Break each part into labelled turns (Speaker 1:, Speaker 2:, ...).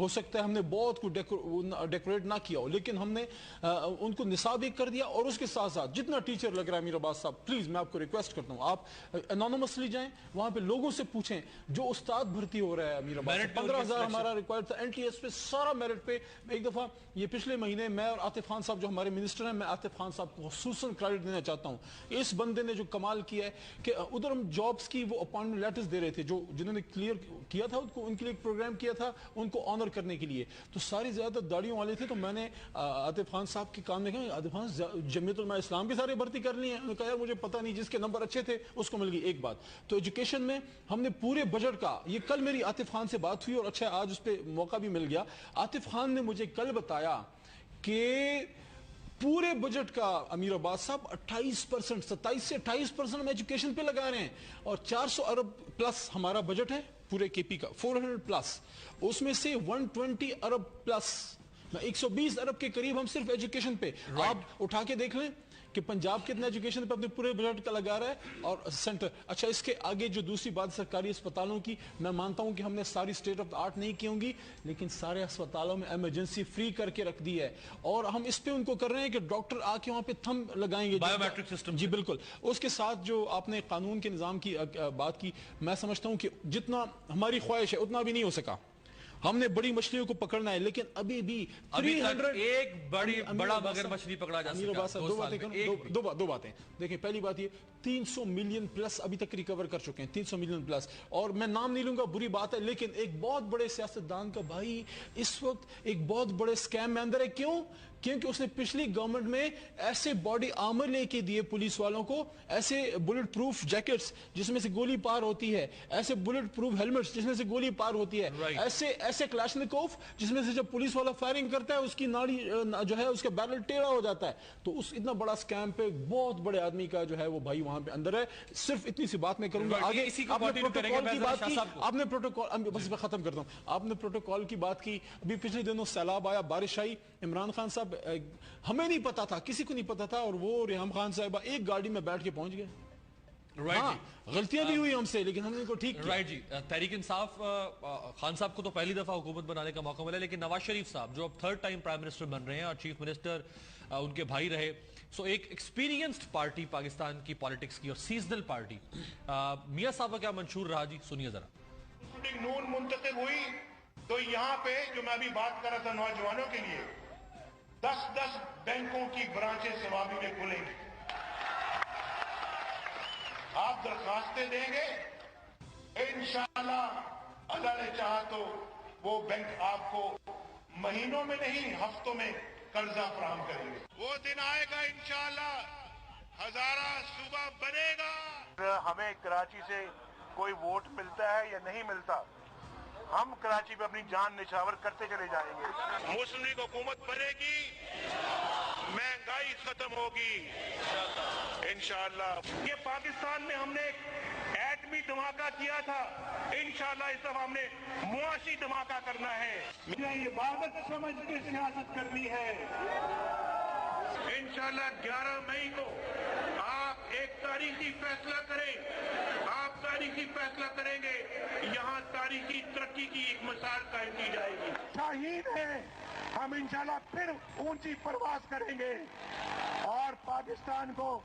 Speaker 1: ہو سکتا ہے ہم نے بہت کچھ ڈیکوریٹ نہ کیا ہو، لیکن ہم نے ان کو نصاب ایک کر دیا، اور اس کے ساتھ ساتھ جتنا ٹیچر لگ رہا ہے امیر عباس صاحب، پلیز میں آپ کو ریکویسٹ کرتا ہوں، آپ انونیمسلی جائیں وہاں پہ لوگوں سے پوچھیں جو استاد بھرتی ہو رہا ہے امیر عباس صاحب، 15,000 ہمارا ریکوائرڈ تھا این ٹی ایس پہ، سارا میرٹ پہ. ایک دفعہ یہ پچھلے مہینے میں اور عاطف خان صاحب جو ہمارے منسٹر ہیں، میں عاطف خان صاحب کو خصوصاً کریڈٹ دینا چاہتا ہوں. اس بندے نے جو کمال کیا ہے کہ ادھر ہم جابز کی وہ اپوائنٹمنٹ لیٹرز دے رہے تھے، جو جنہوں نے کلیئر کیا تھا ان کے لیے ایک پروگرام کیا تھا ان کو آنر کرنے کے لیے، تو ساری زیادہ داڑیوں والے تھے. تو میں نے عاطف خان صاحب کے کام میں کہا عاطف خان جمعیت علماء اسلام کی سارے بھرتی کرنی ہے. انہوں نے کہا یار مجھے پتہ نہیں، جس کے نمبر اچھے تھے اس کو مل گئی. ایک بات تو ایجوکیشن میں ہم نے پورے بجٹ کا، یہ کل میری عاطف خان سے بات ہوئی اور اچھا آج اس پہ موقع بھی مل گیا. عاطف خان نے مجھے کل بتایا کہ پورے بجٹ کا امیر عباس صاحب 28%، 27 سے 28% ہم ایجوکیشن پہ لگا رہے ہیں، اور 400 ارب پلس ہمارا بجٹ ہے پورے کے پی کا، 400 پلس، اس میں سے 120 ارب پلس 120 ارب کے قریب ہم صرف ایجوکیشن پہ. آپ اٹھا کے دیکھ لیں کہ پنجاب کتنا ایجوکیشن پہ اپنے پورے بجٹ کا لگا رہا ہے اور سینٹر. اچھا اس کے آگے جو دوسری بات سرکاری اسپتالوں کی، میں مانتا ہوں کہ ہم نے ساری اسٹیٹ آف آرٹ نہیں کی ہوں گی، لیکن سارے اسپتالوں میں ایمرجنسی فری کر کے رکھ دی ہے، اور ہم اس پہ ان کو کر رہے ہیں کہ ڈاکٹر آ کے وہاں پہ تھم لگائیں گے
Speaker 2: بایو میٹرک سسٹم.
Speaker 1: جی بالکل. اس کے ساتھ جو آپ نے قانون کے نظام کی بات کی، میں سمجھتا ہوں کہ جتنا ہماری خواہش ہے اتنا بھی نہیں ہو سکا. ہم نے بڑی مچھلیوں کو پکڑنا ہے، لیکن ابھی بھی 300
Speaker 2: ایک بڑا مگر مچھلی پکڑا جا سکتا.
Speaker 1: دو باتیں دیکھیں. پہلی بات یہ 300 ملین پلس ابھی تک ریکور کر چکے ہیں، 300 ملین پلس، اور میں نام نہیں لوں گا بری بات ہے، لیکن ایک بہت بڑے سیاستدان کا بھائی اس وقت ایک بہت بڑے سکیم میں اندر ہے. کیوں؟ کیونکہ اس نے پچھلی گورنمنٹ میں ایسے باڈی آرمر لے کے دیے پولیس والوں کو، ایسے بلٹ پروف جیکٹس جس میں سے گولی پار ہوتی ہے، ایسے بلٹ پروف ہیلمٹس جس میں سے گولی پار ہوتی ہے، ایسے کلاشنکوف جس میں سے جب پولیس والا فائرنگ کرتا ہے اس کی ناڑی جو ہے اس کا بیرل ٹیڑھا ہو جاتا ہے. تو اس اتنا بڑا سکیم پہ بہت بڑے آدمی کا جو ہے وہ بھائی وہاں پہ اندر ہے. صرف اتنی سی بات میں کروں گا. آگے آپ نے پروٹوکول کی بات کی، آپ نے پروٹوکول، بس میں ختم کرتا ہوں، آپ نے پروٹوکول کی بات کی. ابھی پچھلے دنوں سیلاب آیا، بارش آئی، عمران خان صاحب ہمیں نہیں پتا تھا، کسی کو نہیں پتا تھا، اور وہ ریحام خان صاحبہ ایک گاڑی میں بیٹھ کے پہنچ گئے. غلطیاں بھی ہوئی ہم سے، لیکن ہم نے ان کو ٹھیک کیا.
Speaker 2: رائٹ جی. تحریک انصاف خان صاحب کو تو پہلی دفعہ حکومت بنانے کا موقع ملا، لیکن نواز شریف صاحب جو اب 3rd ٹائم پرائم منسٹر بن رہے ہیں اور چیف منسٹر ان کے بھائی رہے، سو ایک ایکسپیرینسڈ پارٹی پاکستان کی پالیٹکس کی اور سیزنل پارٹی، میاں صاحب کا کیا منشور رہا جی؟ سنیے ذرا.
Speaker 3: نون منتخب ہوئی تو یہاں پہ جو میں ابھی بات کر رہا تھا نوجوانوں کے لیے 10 بینکوں کی برانچیں سوابی میں کھلیں گی. آپ درخواستیں دیں گے، انشاءاللہ اللہ نے چاہا تو وہ بینک آپ کو مہینوں میں نہیں ہفتوں میں قرضہ فراہم کریں گے. وہ دن آئے گا انشاءاللہ، ہزارہ صوبہ بنے گا. ہمیں کراچی سے کوئی ووٹ ملتا ہے یا نہیں ملتا، ہم کراچی پہ اپنی جان نچھاور کرتے چلے جائیں گے. مسلم لیگ حکومت بنے گی، مہنگائی ختم ہوگی انشاءاللہ. یہ پاکستان میں ہم نے ایک ایٹمی دھماکہ کیا تھا، انشاءاللہ اس دفعہ ہم نے معاشی دھماکہ کرنا ہے. یہ عبادت سمجھ کے سیاست کرنی ہے. انشاءاللہ 11 مئی کو آپ ایک تاریخی فیصلہ کریں، آپ تاریخی فیصلہ کریں گے، یہاں تاریخی ترقی کی ایک مثال قائم کی جائے گی. شاہین ہے، ہم انشاءاللہ پھر اونچی پرواز کریں گے اور پاکستان کو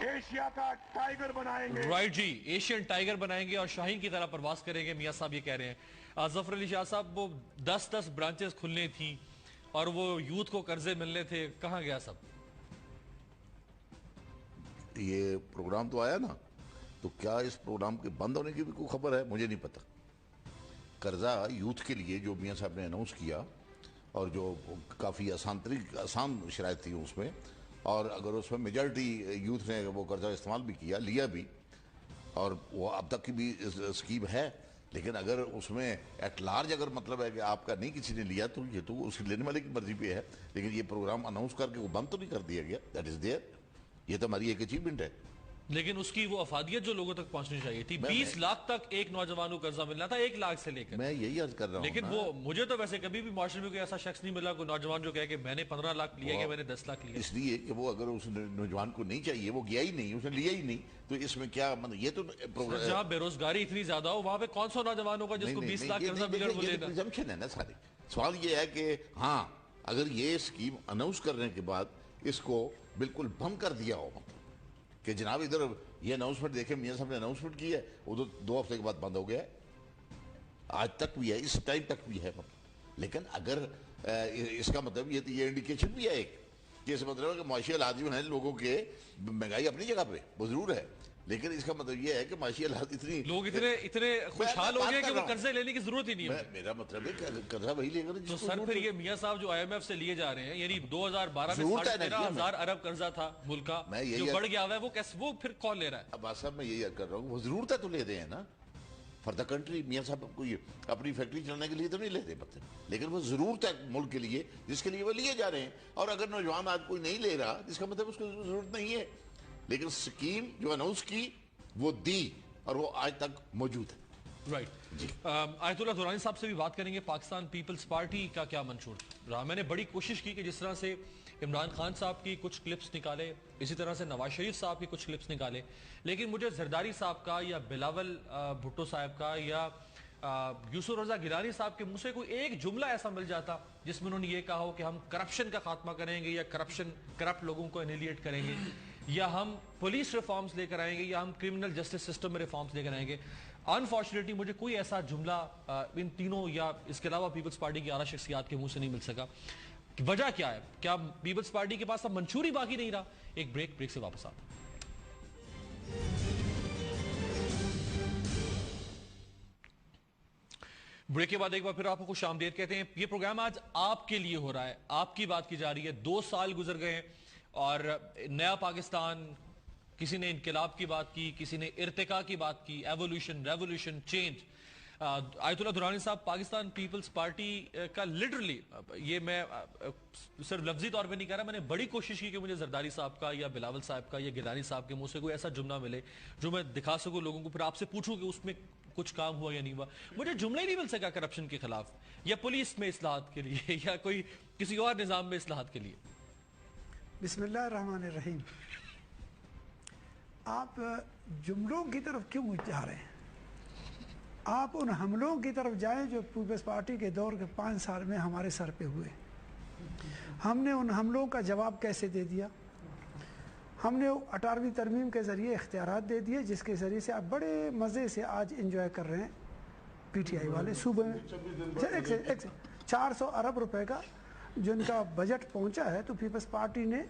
Speaker 3: ایشیا کا ٹائیگر بنائیں گے.
Speaker 2: رائٹ جی. ایشین ٹائیگر بنائیں گے اور شاہین کی طرح پرواز کریں گے، میاں صاحب یہ کہہ رہے ہیں. ظفر علی شاہ صاحب، وہ 10 برانچز کھلنے تھیں اور وہ یوتھ کو قرضے ملنے تھے، کہاں گیا سب؟
Speaker 4: یہ پروگرام تو آیا نا، تو کیا اس پروگرام کے بند ہونے کی بھی کوئی خبر ہے؟ مجھے نہیں پتا. قرضہ یوتھ کے لیے جو میاں صاحب نے اناؤنس کیا، اور جو کافی آسان شرائط تھی اس میں، اور اگر اس میں میجارٹی یوتھ نے وہ قرضہ استعمال بھی کیا، لیا بھی، اور وہ اب تک کی بھی اسکیم ہے، لیکن اگر اس میں ایٹ لارج اگر مطلب ہے کہ آپ کا نہیں کسی نے لیا، تو یہ تو اس لینے والے کی مرضی پہ ہے. لیکن یہ پروگرام اناؤنس کر کے وہ بند تو نہیں کر دیا گیا. That is there. یہ تو ہماری ایک اچیومنٹ ہے.
Speaker 2: لیکن اس کی وہ افادیت جو لوگوں تک پہنچنی چاہیے تھی، 20 لاکھ تک ایک نوجوان کو قرضہ ملنا تھا، 1 لاکھ سے لے کر.
Speaker 4: میں یہی عرض کر رہا ہوں.
Speaker 2: لیکن وہ مجھے تو ویسے کبھی بھی معاشرے میں کوئی ایسا شخص نہیں ملا، کوئی نوجوان جو کہے کہ میں نے 15 لاکھ لیا یا میں نے 10 لاکھ لیا.
Speaker 4: اس لیے کہ وہ اگر اس نوجوان کو نہیں چاہیے، وہ گیا ہی نہیں، اس نے لیا ہی نہیں، تو اس میں کیا یہ تو
Speaker 2: جہاں بے روزگاری اتنی زیادہ ہو وہاں پہ کون سا نوجوان ہوگا جس کو 20 لاکھ قرضہ ملے اور وہ لینا؟
Speaker 4: پریزمپشن ہے نا سارے. سوال یہ ہے کہ ہاں اگر یہ اسکیم اناؤنس کرنے کے بعد اس کو بالکل بم کر دیا ہو کہ جناب ادھر یہ اناؤنسمنٹ دیکھیں میاں صاحب نے اناؤنسمنٹ کی ہے، وہ تو 2 ہفتے کے بعد بند ہو گیا ہے، آج تک بھی ہے، اس ٹائم تک بھی ہے. لیکن اگر اس کا مطلب یہ انڈیکیشن بھی ہے ایک کہ اس مطلب ہے کہ معاشی حالات جو ہیں لوگوں کے، مہنگائی اپنی جگہ پہ وہ ضرور ہے، لیکن اس کا مطلب یہ ہے کہ معاشی حالات
Speaker 2: لوگ اتنے خوشحال ہو گئے کہ وہ قرضے لینے کی ضرورت ہی نہیں ہے.
Speaker 4: میرا مطلب ہے کہ قرضہ وہی لے کر
Speaker 2: تو سر پھر یہ میاں صاحب جو IMF سے لیے جا رہے ہیں، یعنی 2012 میں 13,000 ارب قرضہ تھا ملک کا جو بڑھ گیا ہوا ہے، وہ پھر کون لے رہا ہے؟
Speaker 4: عباس صاحب میں یہی کر رہا ہوں، وہ ضرورت ہے تو لے دیں ہیں نا فار دا کنٹری. میاں صاحب کو اپنی فیکٹری چلانے کے لیے تو نہیں لیتے پتے، لیکن وہ ضرورت ہے ملک کے لیے جس کے لیے وہ لیے جا رہے ہیں. اور اگر نوجوان آج کوئی نہیں لے رہا جس کا مطلب اس کو ضرورت نہیں ہے، لیکن اسکیم جو اناؤنس کی وہ دی اور وہ آج تک موجود ہے.
Speaker 2: رائٹ جی. آیت اللہ دورانی صاحب سے بھی بات کریں گے. پاکستان پیپلز پارٹی کا کیا منشور رہا؟ میں نے بڑی کوشش کی کہ جس طرح سے عمران خان صاحب کی کچھ کلپس نکالے، اسی طرح سے نواز شریف صاحب کی کچھ کلپس نکالے، لیکن مجھے زرداری صاحب کا یا بلاول بھٹو صاحب کا یا یوسف رضا گیلانی صاحب کے منہ سے کوئی ایک جملہ ایسا مل جاتا جس میں انہوں نے یہ کہا ہو کہ ہم کرپشن کا خاتمہ کریں گے یا کرپٹ لوگوں کو انیلیٹ کریں گے، یا ہم پولیس ریفارمز لے کر آئیں گے، یا ہم کرمنل جسٹس سسٹم میں ریفارمز لے کر آئیں گے. انفارچونیٹلی مجھے کوئی ایسا جملہ ان تینوں یا اس کے علاوہ پیپلز پارٹی کی اعلیٰ شخصیات کے منہ سے نہیں مل سکا. وجہ کیا ہے؟ کیا پیپلز پارٹی کے پاس اب منشور ہی باقی نہیں رہا؟ ایک بریک سے واپس آتا. بریک کے بعد ایک بار پھر آپ کو خوش آمدید کہتے ہیں. یہ پروگرام آج آپ کے لیے ہو رہا ہے، آپ کی بات کی جا رہی ہے. 2 سال گزر گئے ہیں اور نیا پاکستان، کسی نے انقلاب کی بات کی، کسی نے ارتقاء کی بات کی، ایوولوشن، ریوولوشن، چینج. آیت اللہ دورانی صاحب، پاکستان پیپلز پارٹی کا لٹرلی، یہ میں صرف لفظی طور پہ نہیں کہہ رہا، میں نے بڑی کوشش کی کہ مجھے زرداری صاحب کا یا بلاول صاحب کا یا گیلانی صاحب کے منہ سے کوئی ایسا جملہ ملے جو میں دکھا سکوں لوگوں کو، پھر آپ سے پوچھوں کہ اس میں کچھ کام ہوا یا نہیں ہوا. مجھے جملہ ہی نہیں مل سکا کرپشن کے خلاف یا پولیس میں اصلاحات کے لیے یا کسی اور نظام میں اصلاحات کے لیے.
Speaker 5: بسم اللہ الرحمن الرحیم. آپ جملوں کی طرف کیوں جا رہے ہیں؟ آپ ان حملوں کی طرف جائیں جو پیپلز پارٹی کے دور کے 5 سال میں ہمارے سر پہ ہوئے. ہم نے ان حملوں کا جواب کیسے دے دیا؟ ہم نے 18ویں ترمیم کے ذریعے اختیارات دے دیے جس کے ذریعے سے آپ بڑے مزے سے آج انجوائے کر رہے ہیں. پی ٹی آئی والے صوبے میں 400 ارب روپے کا جن کا بجٹ پہنچا ہے تو پیپلز پارٹی نے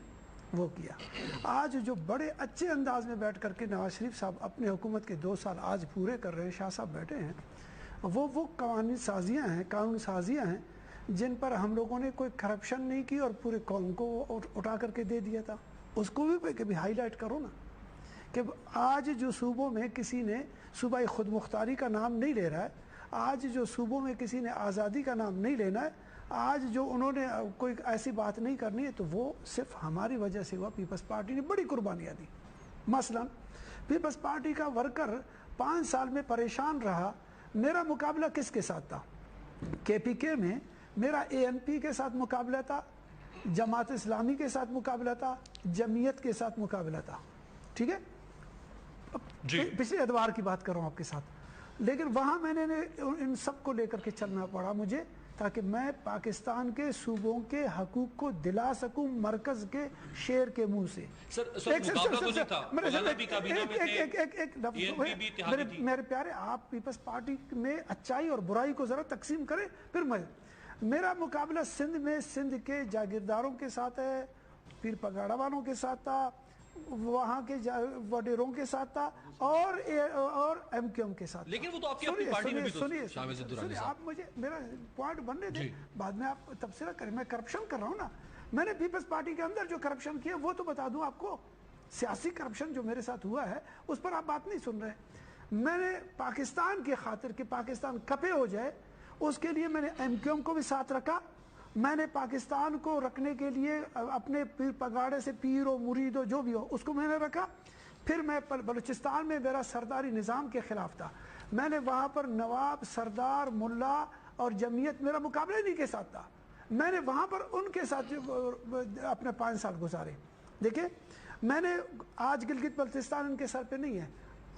Speaker 5: وہ کیا. آج جو بڑے اچھے انداز میں بیٹھ کر کے نواز شریف صاحب اپنے حکومت کے 2 سال آج پورے کر رہے ہیں، شاہ صاحب بیٹھے ہیں، وہ قانون سازیاں ہیں جن پر ہم لوگوں نے کوئی کرپشن نہیں کی اور پورے قوم کو اٹھا کر کے دے دیا تھا. اس کو بھی کبھی ہائی لائٹ کرو نا کہ آج جو صوبوں میں کسی نے صوبائی خود مختاری کا نام نہیں لے رہا ہے، آج جو صوبوں میں کسی نے آزادی کا نام نہیں لینا ہے، آج جو انہوں نے کوئی ایسی بات نہیں کرنی ہے، تو وہ صرف ہماری وجہ سے ہوا. پیپلز پارٹی نے بڑی قربانیاں دی. مثلا پیپلز پارٹی کا ورکر 5 سال میں پریشان رہا. میرا مقابلہ کس کے ساتھ تھا؟ KPK میں میرا ANP کے ساتھ مقابلہ تھا، جماعت اسلامی کے ساتھ مقابلہ تھا، جمعیت کے ساتھ مقابلہ تھا. ٹھیک ہے، پچھلے اتوار کی بات کر رہا ہوں آپ کے ساتھ. لیکن وہاں میں نے ان سب کو لے کر کے چلنا پڑا مجھے تاکہ میں پاکستان کے صوبوں کے حقوق کو دلا سکوں مرکز کے شیر کے منہ سے. میرے پیارے، آپ پیپلز پارٹی میں اچائی اور برائی کو ذرا تقسیم کریں پھر میرا مقابلہ سندھ میں سندھ کے جاگیرداروں کے ساتھ ہے، پیر پگاڑا والوں کے ساتھ تھا، وہاں کے وڈیروں کے ساتھ تھا اور MQM کے ساتھ.
Speaker 2: لیکن وہ تو آپ کی اپنی پارٹی میں بھی تو شامل
Speaker 5: سنیے، آپ مجھے میرا پوائنٹ بننے دیں، بعد میں آپ تبصرہ کریں. میں کرپشن کر رہا ہوں نا، میں نے پیپلز پارٹی کے اندر جو کرپشن کیا وہ تو بتا دوں آپ کو. سیاسی کرپشن جو میرے ساتھ ہوا ہے اس پر آپ بات نہیں سن رہے. میں نے پاکستان کی خاطر کہ پاکستان کپے ہو جائے اس کے لیے میں نے MQM کو بھی ساتھ رکھا. میں نے پاکستان کو رکھنے کے لیے اپنے پیر پگاڑے سے پیر و مرید و جو بھی ہو اس کو میں نے رکھا. پھر میں بلوچستان میں میرا سرداری نظام کے خلاف تھا، میں نے وہاں پر نواب، سردار، ملا اور جمعیت میرا مقابلہ نہیں کے ساتھ تھا. میں نے وہاں پر ان کے ساتھ اپنے 5 سال گزارے. دیکھیں، میں نے آج گلگت بلتستان ان کے سر پہ نہیں ہے.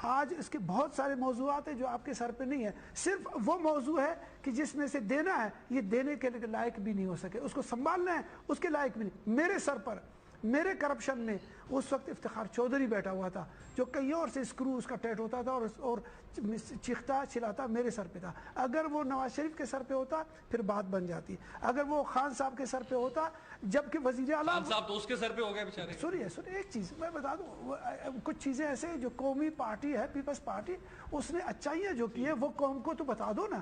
Speaker 5: آج اس کے بہت سارے موضوعات ہیں جو آپ کے سر پہ نہیں ہے. صرف وہ موضوع ہے کہ جس میں سے دینا ہے, یہ دینے کے لائق بھی نہیں ہو سکے, اس کو سنبھالنا ہے اس کے لائق بھی نہیں. میرے سر پر میرے کرپشن میں اس وقت افتخار چودھری بیٹھا ہوا تھا جو کئی اور سے اسکرو اس کا ٹیٹ ہوتا تھا اور چیختا چلاتا میرے سر پہ تھا. اگر وہ نواز شریف کے سر پہ ہوتا پھر بات بن جاتی. اگر وہ خان صاحب کے سر پہ ہوتا, جبکہ وزیر اعلیٰ
Speaker 2: خان صاحب تو اس کے سر پہ ہو گئے بیچارے.
Speaker 5: سنیے ایک چیز میں بتا دوں, کچھ چیزیں ایسے جو قومی پارٹی ہے پیپلز پارٹی, اس نے اچھائیاں جو کی ہے وہ قوم کو تو بتا دو نا.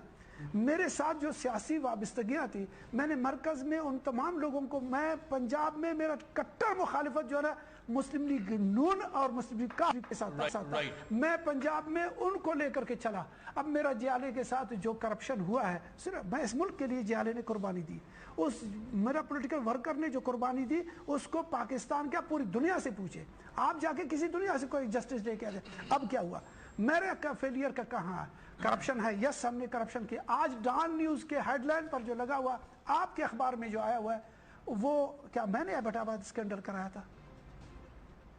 Speaker 5: میرے ساتھ جو سیاسی وابستگیاں تھی, میں نے مرکز میں ان تمام لوگوں کو, میں پنجاب میں میرا کٹر مخالفت جو ہے نا مسلم لیگ نون اور مسلم لیگ کا کے ساتھ تھا, میں پنجاب میں ان کو لے کر کے چلا. اب میرا جیالے کے ساتھ جو کرپشن ہوا ہے, صرف میں اس ملک کے لیے جیالے نے قربانی دی, اس میرا پولیٹیکل ورکر نے جو قربانی دی اس کو پاکستان کیا پوری دنیا سے پوچھے, آپ جا کے کسی دنیا سے کوئی جسٹس لے کے آ جائے. اب کیا ہوا, میرے کا فیلئر کا کہاں کرپشن ہے؟ یس, ہم نے کرپشن کی. آج ڈان نیوز کے ہیڈ لائن پر جو لگا ہوا, آپ کے اخبار میں جو آیا ہوا ہے, وہ کیا میں نے ایبٹ آباد اسکینڈل کرایا تھا؟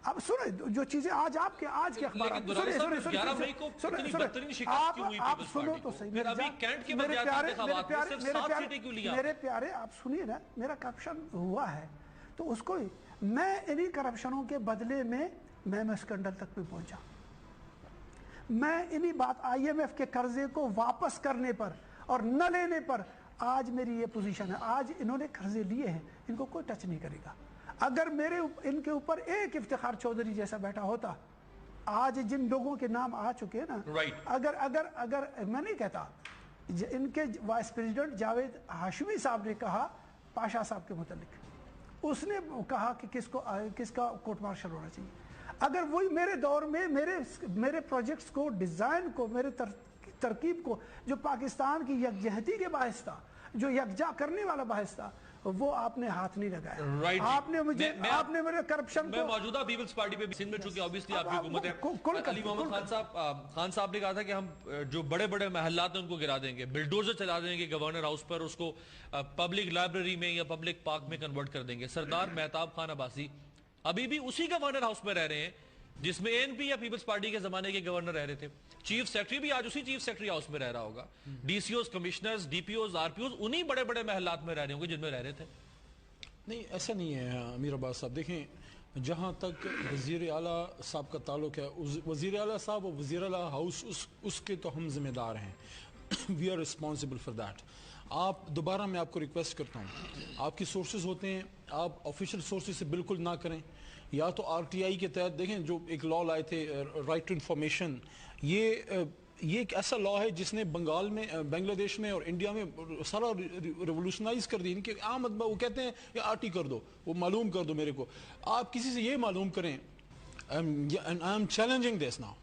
Speaker 5: اب سنیں جو چیزیں آج کے اخبار, آپ سنو تو صحیح میرے پیارے, آپ سنیے نا, میرا کرپشن ہوا ہے تو اس کو میں انہی کرپشنوں کے بدلے میں اسکینڈل تک بھی پہنچا. میں انہی بات آئی ایم ایف کے قرضے کو واپس کرنے پر اور نہ لینے پر آج میری یہ پوزیشن ہے. آج انہوں نے قرضے لیے ہیں, ان کو کوئی ٹچ نہیں کرے گا. اگر ان کے اوپر ایک افتخار چودھری جیسا بیٹھا ہوتا, آج جن لوگوں کے نام آ چکے ہیں نا, اگر میں نہیں کہتا, ان کے وائس پریزیڈنٹ جاوید ہاشمی صاحب نے کہا پاشا صاحب کے متعلق, اس نے کہا کہ کس کا کورٹ مارشل ہونا چاہیے. اگر وہی میرے دور میں میرے پروجیکٹس کو, ڈیزائن کو, میرے ترکیب کو, جو پاکستان کی یکجہتی کے باعث تھا, جو یکجا کرنے والا باعث تھا, وہ آپ نے ہاتھ نہیں لگایا. آپ نے میرے کرپشن کو,
Speaker 2: موجودہ پیپلز پارٹی پہ بھی سندھ میں چونکہ obviously آپ کی حکومت ہے, علی محمد خان صاحب نے کہا تھا کہ ہم جو بڑے بڑے محلات ہیں ان کو گرا دیں گے, بلڈوزر چلا دیں گے گورنر ہاؤس پر, اس کو پبلک لائبریری میں یا پبلک پارک میں کنورٹ کر دیں گے. سردار مہتاب خان عباسی ابھی بھی اسی گورنر ہاؤس میں رہ رہے ہیں جس میں اے این پی یا پیپلز پارٹی کے زمانے کے گورنر رہ رہے تھے. چیف سیکرٹری بھی آج اسی چیف سیکرٹری ہاؤس میں رہ رہا ہوگا. D C Os, commissioners, D P Os, R P Os انہی بڑے بڑے محلات میں رہ رہے ہوں گے جن میں رہ رہے تھے.
Speaker 1: نہیں, ایسا نہیں ہے امیر عباس صاحب. دیکھیں, جہاں تک وزیر اعلیٰ صاحب کا تعلق ہے, وزیر اعلیٰ صاحب اور وزیر اعلیٰ ہاؤس اس کے تو ہم ذمہ دار ہیں. We are responsible for that. آپ دوبارہ میں آپ کو ریکویسٹ کرتا ہوں, آپ کی سورسز ہوتے ہیں, آپ آفیشیل سورسز سے بالکل نہ کریں. یا تو آر ٹی آئی کے تحت دیکھیں, جو ایک لا لائے تھے رائٹ ٹو انفارمیشن, یہ ایک ایسا لا ہے جس نے بنگال میں, بنگلہ دیش میں اور انڈیا میں سارا ریولوشنائز کر دی. ان کے عام وہ کہتے ہیں یا آر ٹی کر دو, وہ معلوم کر دو میرے کو. آپ کسی سے یہ معلوم کریں, I am challenging this now,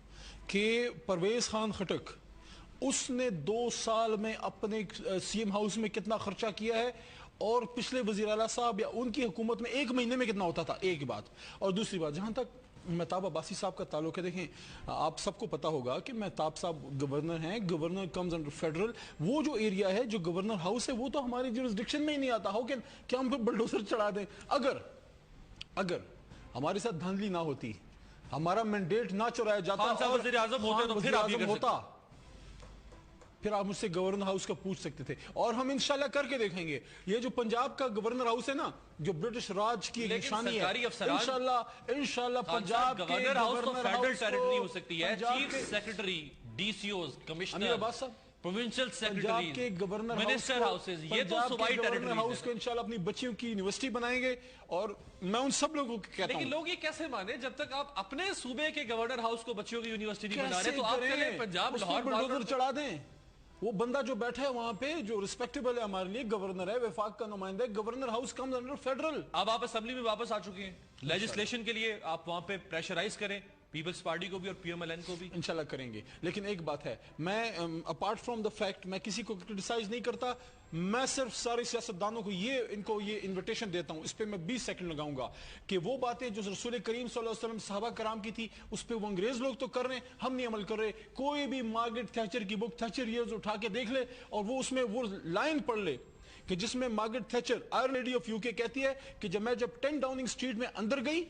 Speaker 1: کہ پرویز خان خٹک اس نے 2 سال میں اپنے سی ایم ہاؤس میں کتنا خرچہ کیا ہے, اور پچھلے وزیر اعلیٰ صاحب یا ان کی حکومت میں 1 مہینے میں کتنا ہوتا تھا. ایک بات. اور دوسری بات, جہاں تک مہتاب عباسی صاحب کا تعلق ہے, دیکھیں آپ سب کو پتا ہوگا کہ مہتاب صاحب گورنر ہیں, گورنر کمز انڈر فیڈرل. وہ جو ایریا ہے جو گورنر ہاؤس ہے وہ تو ہماری جورسڈکشن میں ہی نہیں آتا. ہو کہ ہم پھر بلڈوزر چڑھا دیں. اگر ہمارے ساتھ دھاندلی نہ ہوتی, ہمارا مینڈیٹ نہ چرایا جاتا,
Speaker 2: وزیر اعظم ہوتے
Speaker 1: پھر آپ مجھ سے گورنر ہاؤس کا پوچھ سکتے تھے. اور ہم انشاءاللہ کر کے دیکھیں گے. یہ جو پنجاب کا گورنر ہاؤس ہے نا, جو برٹش راج کی نشانی ہے, انشاءاللہ پنجاب کے
Speaker 2: گورنر ہاؤس تو فیڈرل ٹیریٹری ہو سکتی ہے. Chief secretary, D C Os, commissioner, provincial secretary,
Speaker 1: کے گورنر
Speaker 2: منسٹر ہاؤسز, یہ تو صوبائی ٹیریٹری
Speaker 1: ہاؤس کو انشاءاللہ اپنی بچیوں کی یونیورسٹی بنائیں گے. اور میں ان سب لوگوں کو کہتا ہوں,
Speaker 2: لیکن لوگ یہ کیسے مانے جب تک آپ اپنے صوبے کے گورنر ہاؤس کو بچیوں کی یونیورسٹی نہیں بنا رہے, تو آپ چلے پنجاب لاہور
Speaker 1: بلڈوزر چڑھا دیں. وہ بندہ جو بیٹھا ہے وہاں پہ, جو ریسپیکٹیبل ہے ہمارے لیے, گورنر ہے, وفاق کا نمائندہ ہے, governor house comes under federal.
Speaker 2: اب آپ اسمبلی میں واپس آ چکے ہیں, لیجسلیشن کے لیے آپ وہاں پہ پریشرائز کریں پیپلز پارٹی کو بھی اور پی ایم ایل این کو بھی.
Speaker 1: انشاءاللہ کریں گے. لیکن ایک بات ہے, میں اپارٹ فرام دا فیکٹ میں کسی کو کرٹیسائز نہیں کرتا. میں صرف سارے سیاستدانوں کو یہ انویٹیشن دیتا ہوں, اس پہ میں 20 سیکنڈ لگاؤں گا, کہ وہ باتیں جو رسول کریم صلی اللہ علیہ وسلم صحابہ کرام کی تھی, اس پہ وہ انگریز لوگ تو کر رہے ہیں, ہم نہیں عمل کر رہے. کوئی بھی مارگریٹ تھیچر کی بک تھیچر ایئرز اٹھا کے دیکھ لے, اور وہ اس میں وہ لائن پڑھ لے کہ جس میں Margaret Thatcher, iron lady of you کے, کہتی ہے کہ جب 10 ڈاؤننگ اسٹریٹ میں اندر گئی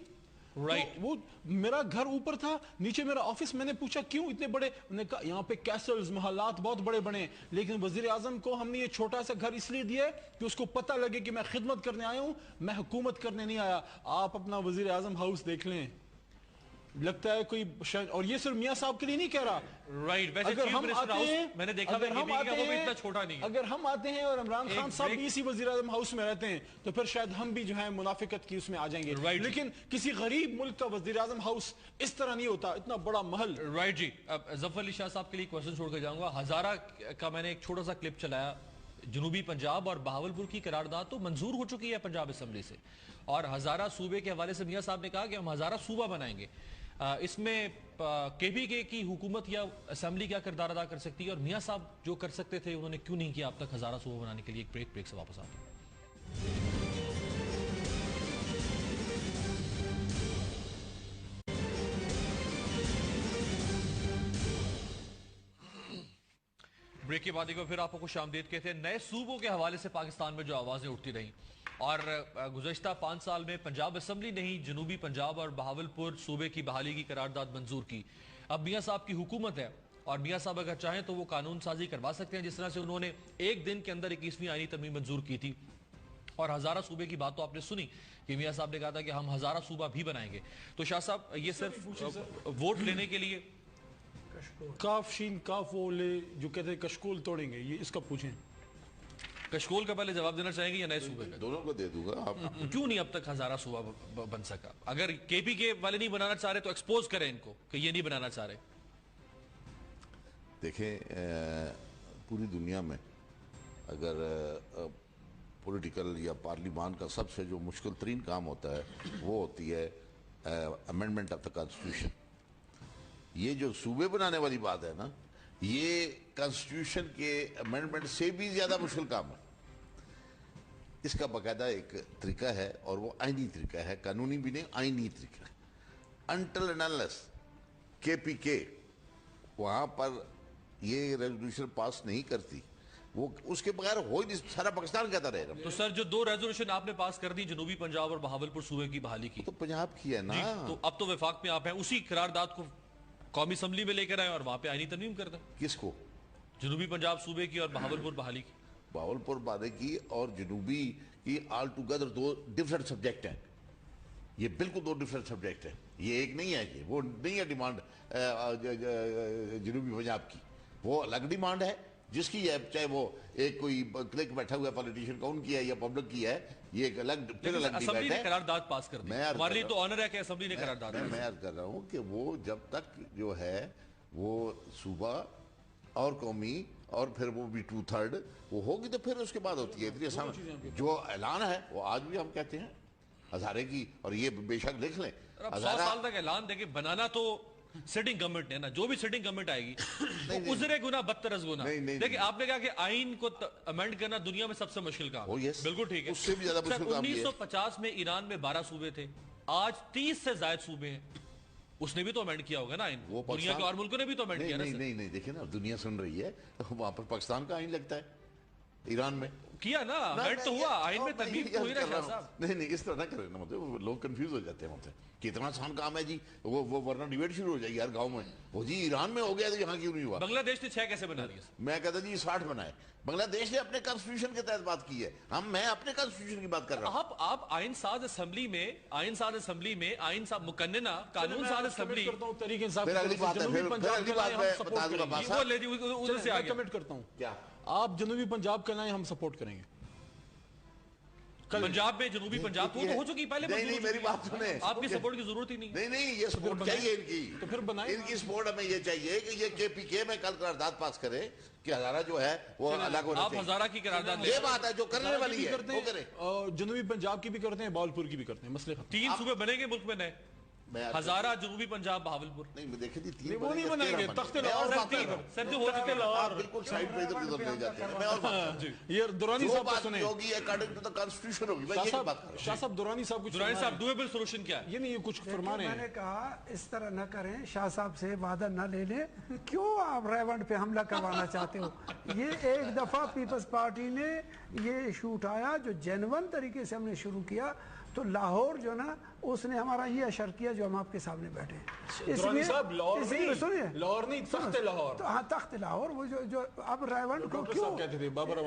Speaker 1: وہ میرا گھر اوپر تھا, نیچے میرا آفس, میں نے پوچھا کیوں اتنے بڑے, انہوں نے کہا یہاں پہ کیسلز, محلات بہت بڑے بڑے ہیں, لیکن وزیر اعظم کو ہم نے یہ چھوٹا سا گھر اس لیے دیا ہے کہ اس کو پتہ لگے کہ میں خدمت کرنے آیا ہوں, میں حکومت کرنے نہیں آیا. آپ اپنا وزیر اعظم ہاؤس دیکھ لیں, لگتا ہے کوئی شاید, اور یہ صرف میاں صاحب کے لیے نہیں کہہ رہا.
Speaker 2: رائٹ,
Speaker 1: اگر ہم آتے ہیں,
Speaker 2: میں نے دیکھا
Speaker 1: اگر ہم آتے ہیں اور عمران خان صاحب بھی اسی وزیر اعظم ہاؤس میں رہتے ہیں تو پھر شاید ہم بھی جو ہے منافقت کی اس میں آ جائیں گے. لیکن کسی غریب ملک کا وزیر اعظم ہاؤس اس طرح نہیں ہوتا, اتنا بڑا محل.
Speaker 2: رائٹ جی, اب ظفر علی شاہ صاحب کے لیے کوشچن چھوڑ کر جاؤں گا. ہزارہ کا میں نے ایک چھوٹا سا کلپ چلایا, جنوبی پنجاب اور بہاولپور کی قرارداد تو منظور ہو چکی ہے پنجاب اسمبلی سے, اور ہزارہ صوبے کے حوالے سے میاں صاحب نے کہا کہ ہم ہزارہ صوبہ بنائیں گے. اس میں کے پی کے کی حکومت یا اسمبلی کیا کردار ادا کر سکتی ہے, اور میاں صاحب جو کر سکتے تھے انہوں نے کیوں نہیں کیا اب تک ہزارہ صوبہ بنانے کے لیے؟ ایک بریک سے واپس آتے ہیں. بریک کے بعد ایک بار پھر آپ کو خوش آمدید کہتے ہیں. نئے صوبوں کے حوالے سے پاکستان میں جو آوازیں اٹھتی رہیں, اور گزشتہ 5 سال میں پنجاب اسمبلی نے ہی جنوبی پنجاب اور بہاولپور صوبے کی بحالی کی قرارداد منظور کی. اب میاں صاحب کی حکومت ہے, اور میاں صاحب اگر چاہیں تو وہ قانون سازی کروا سکتے ہیں, جس طرح سے انہوں نے ایک دن کے اندر 21ویں آئینی ترمیم منظور کی تھی. اور ہزارہ صوبے کی بات تو آپ نے سنی کہ میاں صاحب نے کہا تھا کہ ہم ہزارہ صوبہ بھی بنائیں گے. تو شاہ صاحب یہ صرف ووٹ لینے کے لیے,
Speaker 1: کاف شین کاف وہ لے جو کہتے ہیں کشکول توڑیں گے, یہ اس کا پوچھیں.
Speaker 2: کشکول کا پہلے جواب دینا چاہیں گے یا نئے صوبے کا؟
Speaker 4: دونوں کو دے دوں گا. آپ
Speaker 2: کیوں نہیں اب تک ہزارہ صوبہ بن سکا؟ اگر کے پی کے والے نہیں بنانا چاہ رہے تو ایکسپوز کریں ان کو کہ یہ نہیں بنانا چاہ رہے.
Speaker 4: دیکھیں, پوری دنیا میں اگر پولیٹیکل یا پارلیمان کا سب سے جو مشکل ترین کام ہوتا ہے وہ ہوتی ہے امینڈمنٹ آف دا کانسٹیٹیوشن. یہ جو صوبے بنانے والی بات ہے نا, یہ کانسٹیٹیوشن کے امینڈمنٹ سے بھی زیادہ مشکل کام ہے. اس کا باقاعدہ ایک طریقہ ہے, اور وہ آئینی طریقہ ہے, قانونی بھی نہیں, آئینی طریقہ ہے. انٹل اینڈ انلیس کے پی کے وہاں پر یہ ریزولوشن پاس نہیں کرتی, وہ اس کے بغیر ہو ہی نہیں, سارا پاکستان کہتا رہے گا.
Speaker 2: تو سر جو 2 ریزولوشن آپ نے پاس کر دی جنوبی پنجاب اور بہاولپور صوبے کی بحالی کی,
Speaker 4: تو پنجاب کی ہے نا,
Speaker 2: تو اب تو وفاق میں آپ ہیں, اسی قرارداد کو قومی اسمبلی میں لے کر آئے اور وہاں پہ آئینی ترمیم کر دیں.
Speaker 4: کس کو؟
Speaker 2: جنوبی پنجاب صوبے کی اور بہاولپور بحالی کی.
Speaker 4: بہاولپور بحالی کی اور جنوبی کی آل ٹوگیدر 2 ڈفرنٹ سبجیکٹ ہیں. یہ بالکل 2 ڈفرنٹ سبجیکٹ ہیں, یہ ایک نہیں ہے. یہ وہ نہیں ہے ڈیمانڈ جنوبی پنجاب کی, وہ الگ ڈیمانڈ ہے جس کی ہے, چاہے وہ ایک کوئی کلک بیٹھا ہوا پولیٹیشین کا ان کی ہے یا پبلک کی ہے, یہ ایک الگ پھر الگ
Speaker 2: اسمبلی نے قرارداد پاس کر دی. ہمارے لیے تو آنر ہے کہ اسمبلی نے قرارداد.
Speaker 4: میں عرض کر رہا ہوں کہ وہ جب تک جو ہے وہ صوبہ اور قومی اور پھر وہ بھی 2/3 وہ ہوگی تو پھر اس کے بعد ہوتی ہے. اتنی آسان جو اعلان ہے وہ آج بھی ہم کہتے ہیں ہزارے کی, اور یہ بے شک لکھ لیں.
Speaker 2: 100 سال تک اعلان دیکھیں, بنانا تو سٹنگ گورنمنٹ ہے نا, جو بھی سٹنگ گورنمنٹ آئے گی وہ عذر گناہ بدتر از گناہ. دیکھیں آپ نے کہا کہ آئین کو امینڈ کرنا دنیا میں سب سے مشکل کام ہے, بالکل ٹھیک ہے.
Speaker 4: اس سے بھی زیادہ مشکل کام یہ ہے.
Speaker 2: 1950 میں ایران میں 12 صوبے تھے, آج 30 سے زائد صوبے ہیں. اس نے بھی تو امینڈ کیا ہوگا نا آئین, دنیا کے اور ملکوں نے بھی تو امینڈ کیا نا.
Speaker 4: نہیں دیکھیں نا, دنیا سن رہی ہے, وہاں پر پاکستان کا آئین لگتا ہے, ایران میں
Speaker 2: کیا نا, امینڈ تو ہوا, آئین میں ترمیم ہوئی نا شاہ صاحب.
Speaker 4: نہیں اس طرح نہ کریں نا, مطلب لوگ کنفیوز ہو جاتے ہیں کہ اتنا آسان کام ہے جی, وہ ورنہ ڈیبیٹ شروع ہو جائے گی ہر گاؤں میں, وہ جی ایران میں ہو گیا تو یہاں کیوں نہیں ہوا.
Speaker 2: بنگلہ دیش نے 6 کیسے بنا دیا؟
Speaker 4: میں کہتا جی 60 بنائے. بنگلہ دیش نے اپنے کانسٹیٹیوشن کے تحت بات کی ہے, میں اپنے کانسٹیٹیوشن کی بات کر رہا ہوں.
Speaker 2: آپ آئین ساز اسمبلی میں آئین ساز مقننہ قانون ساز اسمبلی
Speaker 4: پھر اگلی بات ہے, پھر اگلی بات میں بتا دوں گا بات صاحب.
Speaker 1: کمنٹ کرتا ہوں,
Speaker 4: کیا
Speaker 1: آپ جنوبی پنجاب کا لائیں, ہم سپورٹ کریں گے.
Speaker 2: پنجاب میں جنوبی پنجاب تو ہو چکی پہلے.
Speaker 4: نہیں میری بات سنیں,
Speaker 2: آپ کی سپورٹ کی ضرورت ہی نہیں.
Speaker 4: نہیں یہ سپورٹ چاہیے ان کی,
Speaker 1: تو پھر بنائیں.
Speaker 4: ان کی سپورٹ ہمیں یہ چاہیے کہ یہ کے پی کے میں کل قرارداد پاس کرے کہ ہزارہ جو ہے وہ الگ ہونا
Speaker 2: چاہیے. آپ ہزارہ کی قرارداد,
Speaker 4: یہ بات ہے جو کرنے والی ہے وہ کریں.
Speaker 1: جنوبی پنجاب کی بھی کرتے ہیں, بہاولپور کی بھی کرتے ہیں, مسئلے ختم.
Speaker 2: 3 صوبے بنے گے ملک میں نئے, ہزارہ, جنوبی پنجاب, بہاولپور.
Speaker 4: نہیں دیکھیں جی 3
Speaker 1: وہ نہیں بنائیں گے, تخت لاہور
Speaker 2: سر جو ہو چکے
Speaker 4: آپ بالکل سائڈ پہ ادھر لے جاتے ہیں. میں اور بات
Speaker 1: یہ دورانی صاحب کو سنیں,
Speaker 4: ہوگی اکارڈنگ ٹو دی کانسٹیٹیوشن ہوگی. میں یہ بات کر رہا ہوں.
Speaker 1: شاہ صاحب دورانی صاحب کو,
Speaker 2: دورانی صاحب ڈویبل سولوشن کیا ہے؟
Speaker 1: یہ نہیں, یہ کچھ فرمانے ہیں.
Speaker 5: میں نے کہا اس طرح نہ کریں, شاہ صاحب سے وعدہ نہ لے لیں. کیوں آپ ریونڈ پہ حملہ کروانا چاہتے ہو؟ یہ ایک دفعہ پیپلز پارٹی نے یہ ایشو اٹھایا جو جینون طریقے سے ہم نے شروع کیا, تو لاہور جو نا اس نے ہمارا یہ اشر کیا جو ہم آپ کے سامنے بیٹھے ہیں.
Speaker 1: درانی صاحب لاہور نہیں،
Speaker 5: سنیے
Speaker 1: لاہور نہیں، تخت لاہور.
Speaker 5: تو ہاں تخت لاہور. وہ جو اب ریونڈ کو کیوں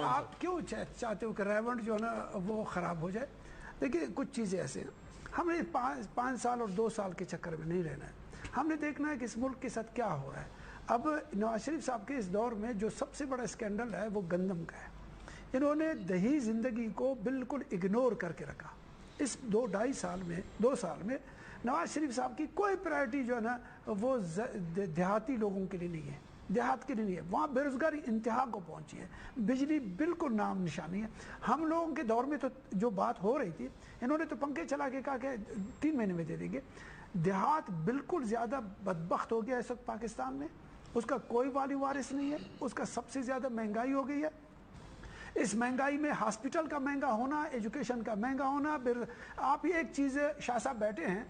Speaker 5: آپ کیوں چاہتے ہو کہ ریونڈ جو ہے نا وہ خراب ہو جائے؟ دیکھیے کچھ چیزیں ایسے ہیں، ہم نے 5 سال اور 2 سال کے چکر میں نہیں رہنا ہے. ہم نے دیکھنا ہے کہ اس ملک کے ساتھ کیا ہو رہا ہے. اب نواز شریف صاحب کے اس دور میں جو سب سے بڑا اسکینڈل ہے وہ گندم کا ہے. انہوں نے دیہی زندگی کو بالکل اگنور کر کے رکھا. اس 2 سال میں نواز شریف صاحب کی کوئی پرائرٹی جو ہے نا وہ دیہاتی لوگوں کے لیے نہیں ہے، دیہات کے لیے نہیں ہے. وہاں بے روزگاری انتہا کو پہنچی ہے، بجلی بالکل نام نشانی ہے. ہم لوگوں کے دور میں تو جو بات ہو رہی تھی، انہوں نے تو پنکھے چلا کے کہا کہ 3 مہینے میں دے دیں گے. دیہات بالکل زیادہ بدبخت ہو گیا اس وقت پاکستان میں. اس کا کوئی والی وارث نہیں ہے. اس کا سب سے زیادہ مہنگائی ہو گئی ہے. اس مہنگائی میں ہاسپٹل کا مہنگا ہونا، ایجوکیشن کا مہنگا ہونا. آپ یہ ایک چیز شاہ صاحب بیٹھے ہیں،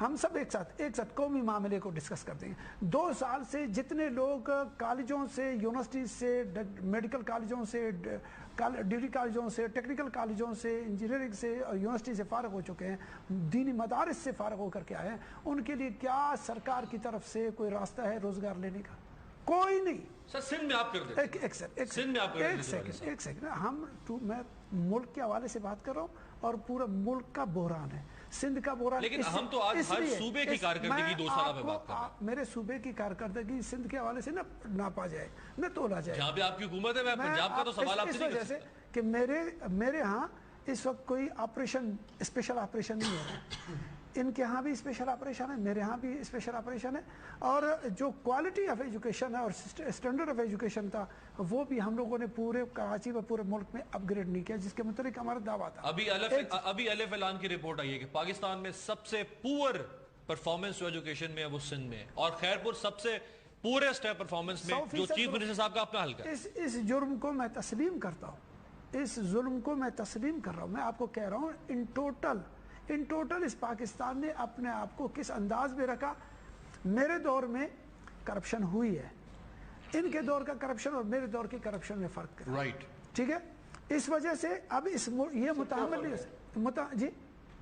Speaker 5: ہم سب ایک ساتھ قومی معاملے کو ڈسکس کرتے ہیں. 2 سال سے جتنے لوگ کالجوں سے، یونیورسٹیز سے، میڈیکل کالجوں سے، ڈگری کالجوں سے، ٹیکنیکل کالجوں سے، انجینئرنگ سے اور یونیورسٹی سے فارغ ہو چکے ہیں، دینی مدارس سے فارغ ہو کر کے آئے ہیں، ان کے لیے کیا سرکار کی طرف سے کوئی راستہ ہے روزگار لینے کا؟ کوئی نہیں.
Speaker 2: سر سندھ میں آپ کر دیں.
Speaker 5: ایک سیکنڈ میں ملک کے حوالے سے بات کر رہا ہوں اور پورا ملک کا بحران ہے. سندھ کا بحران.
Speaker 2: لیکن ہم تو آج ہر صوبے کی کارکردگی 2 سال میں بات کر رہے ہیں.
Speaker 5: میرے صوبے کی کارکردگی سندھ کے حوالے سے نہ ناپا جائے، نہ تولا جائے.
Speaker 2: جہاں پہ آپ کی حکومت ہے، میں پنجاب کا تو سوال آپ سے نہیں کر سکتا
Speaker 5: کہ میرے ہاں اس وقت کوئی آپریشن، اسپیشل آپریشن نہیں ہو رہا. ان کے ہاں بھی اسپیشل آپریشن ہے، میرے ہاں بھی اسپیشل آپریشن ہے. اور جو کوالٹی آف ایجوکیشن ہے اور اسٹینڈرڈ آف ایجوکیشن تھا وہ بھی ہم لوگوں نے پورے کراچی و پورے ملک میں اپ گریڈ نہیں کیا، جس کے متعلق ہمارا دعویٰ تھا.
Speaker 2: ابھی الف اعلان کی رپورٹ آئی ہے کہ پاکستان میں سب سے پور پرفارمنس جو ایجوکیشن میں ہے وہ سندھ میں ہے، اور خیرپور سب سے پورسٹ ہے پرفارمنس میں، جو چیف منسٹر صاحب کا اپنا حل کر.
Speaker 5: اس جرم کو میں تسلیم کرتا ہوں، اس ظلم کو میں تسلیم کر رہا ہوں. میں آپ کو کہہ رہا ہوں ان ٹوٹل اس پاکستان نے اپنے آپ کو کس انداز میں رکھا. میرے دور میں کرپشن ہوئی ہے، ان کے دور کا کرپشن اور میرے دور کے کرپشن میں فرق ہے.
Speaker 2: رائٹ،
Speaker 5: ٹھیک ہے. اس وجہ سے اب یہ متحمل جی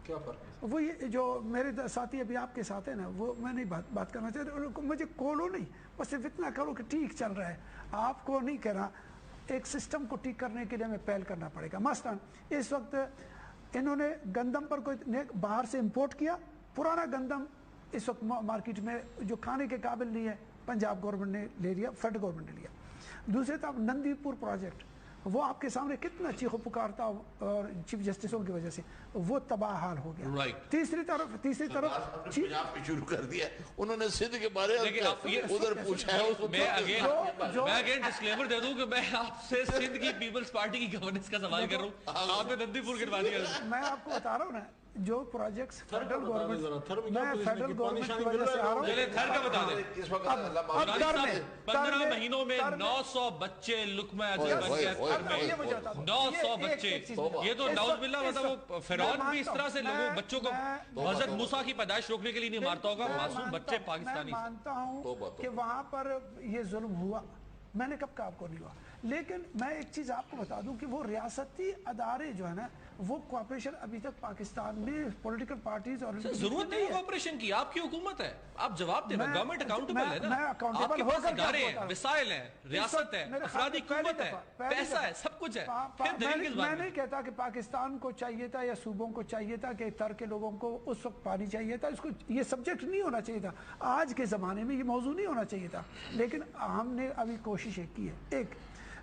Speaker 1: کیا فرق ہے؟
Speaker 5: وہ یہ جو میرے ساتھی ابھی آپ کے ساتھ ہیں نا، وہ میں نہیں بات کرنا چاہتا. مجھے کولو نہیں، بس صرف اتنا کرو کہ ٹھیک چل رہا ہے. آپ کو نہیں کہنا، ایک سسٹم کو ٹھیک کرنے کے لیے ہمیں پہل کرنا پڑے گا. مثلا اس وقت انہوں نے گندم پر کوئی باہر سے امپورٹ کیا، پرانا گندم اس وقت مارکیٹ میں جو کھانے کے قابل نہیں ہے، پنجاب گورنمنٹ نے لے لیا، فیڈرل گورنمنٹ نے لیا. دوسری طرف نندی پور پروجیکٹ، وہ آپ کے سامنے کتنا چیخو پکارتا اور چیف جسٹسوں کی وجہ سے وہ تباہ حال ہو گیا. تیسری طرف
Speaker 4: پنجاب پہ شروع کر دیا، انہوں نے سندھ کے بارے ادھر پوچھا ہے.
Speaker 2: میں اگین ڈسکلیمر دے دوں کہ میں آپ سے سندھ کی پیپلز پارٹی کی گورننس کا سوال کر رہا ہوں، آپ نے نندی پور گروا دیا.
Speaker 5: میں آپ کو بتا رہا ہوں نا جو پروجیکٹس فیڈرل گورنمنٹ، میں فیڈرل گورنمنٹ کی وجہ سے آ رہا ہوں.
Speaker 2: چلے تھر کا بتا دیں. 15 مہینوں میں 900 بچے لقمہ اجر بن گئے. 900 بچے، یہ تو نعوذ باللہ، مطلب وہ فرعون بھی اس طرح سے لوگوں بچوں کو حضرت موسیٰ کی پیدائش روکنے کے لیے نہیں مارتا ہوگا. معصوم بچے پاکستانی.
Speaker 5: میں مانتا ہوں کہ وہاں پر یہ ظلم ہوا، میں نے کب کہا آپ کو نہیں ہوا. لیکن میں ایک چیز آپ کو بتا دوں کہ وہ ریاستی ادارے جو ہے نا، وہ کوآپریشن ابھی تک پاکستان میں پولیٹیکل پارٹیز اور
Speaker 2: ضرورت نہیں ہے کوآپریشن کی. آپ کی حکومت ہے، آپ جواب دیں. گورنمنٹ اکاؤنٹیبل ہے نا، آپ کے پاس ادارے ہیں، وسائل ہیں، ریاست ہے، افرادی قوت ہے، پیسہ ہے، سب کچھ ہے.
Speaker 5: میں نہیں کہتا کہ پاکستان کو چاہیے تھا یا صوبوں کو چاہیے تھا کہ تر کے لوگوں کو اس وقت پانی چاہیے تھا. اس کو یہ سبجیکٹ نہیں ہونا چاہیے تھا، آج کے زمانے میں یہ موضوع نہیں ہونا چاہیے تھا. لیکن ہم نے ابھی کوششیں کی ہے. ایک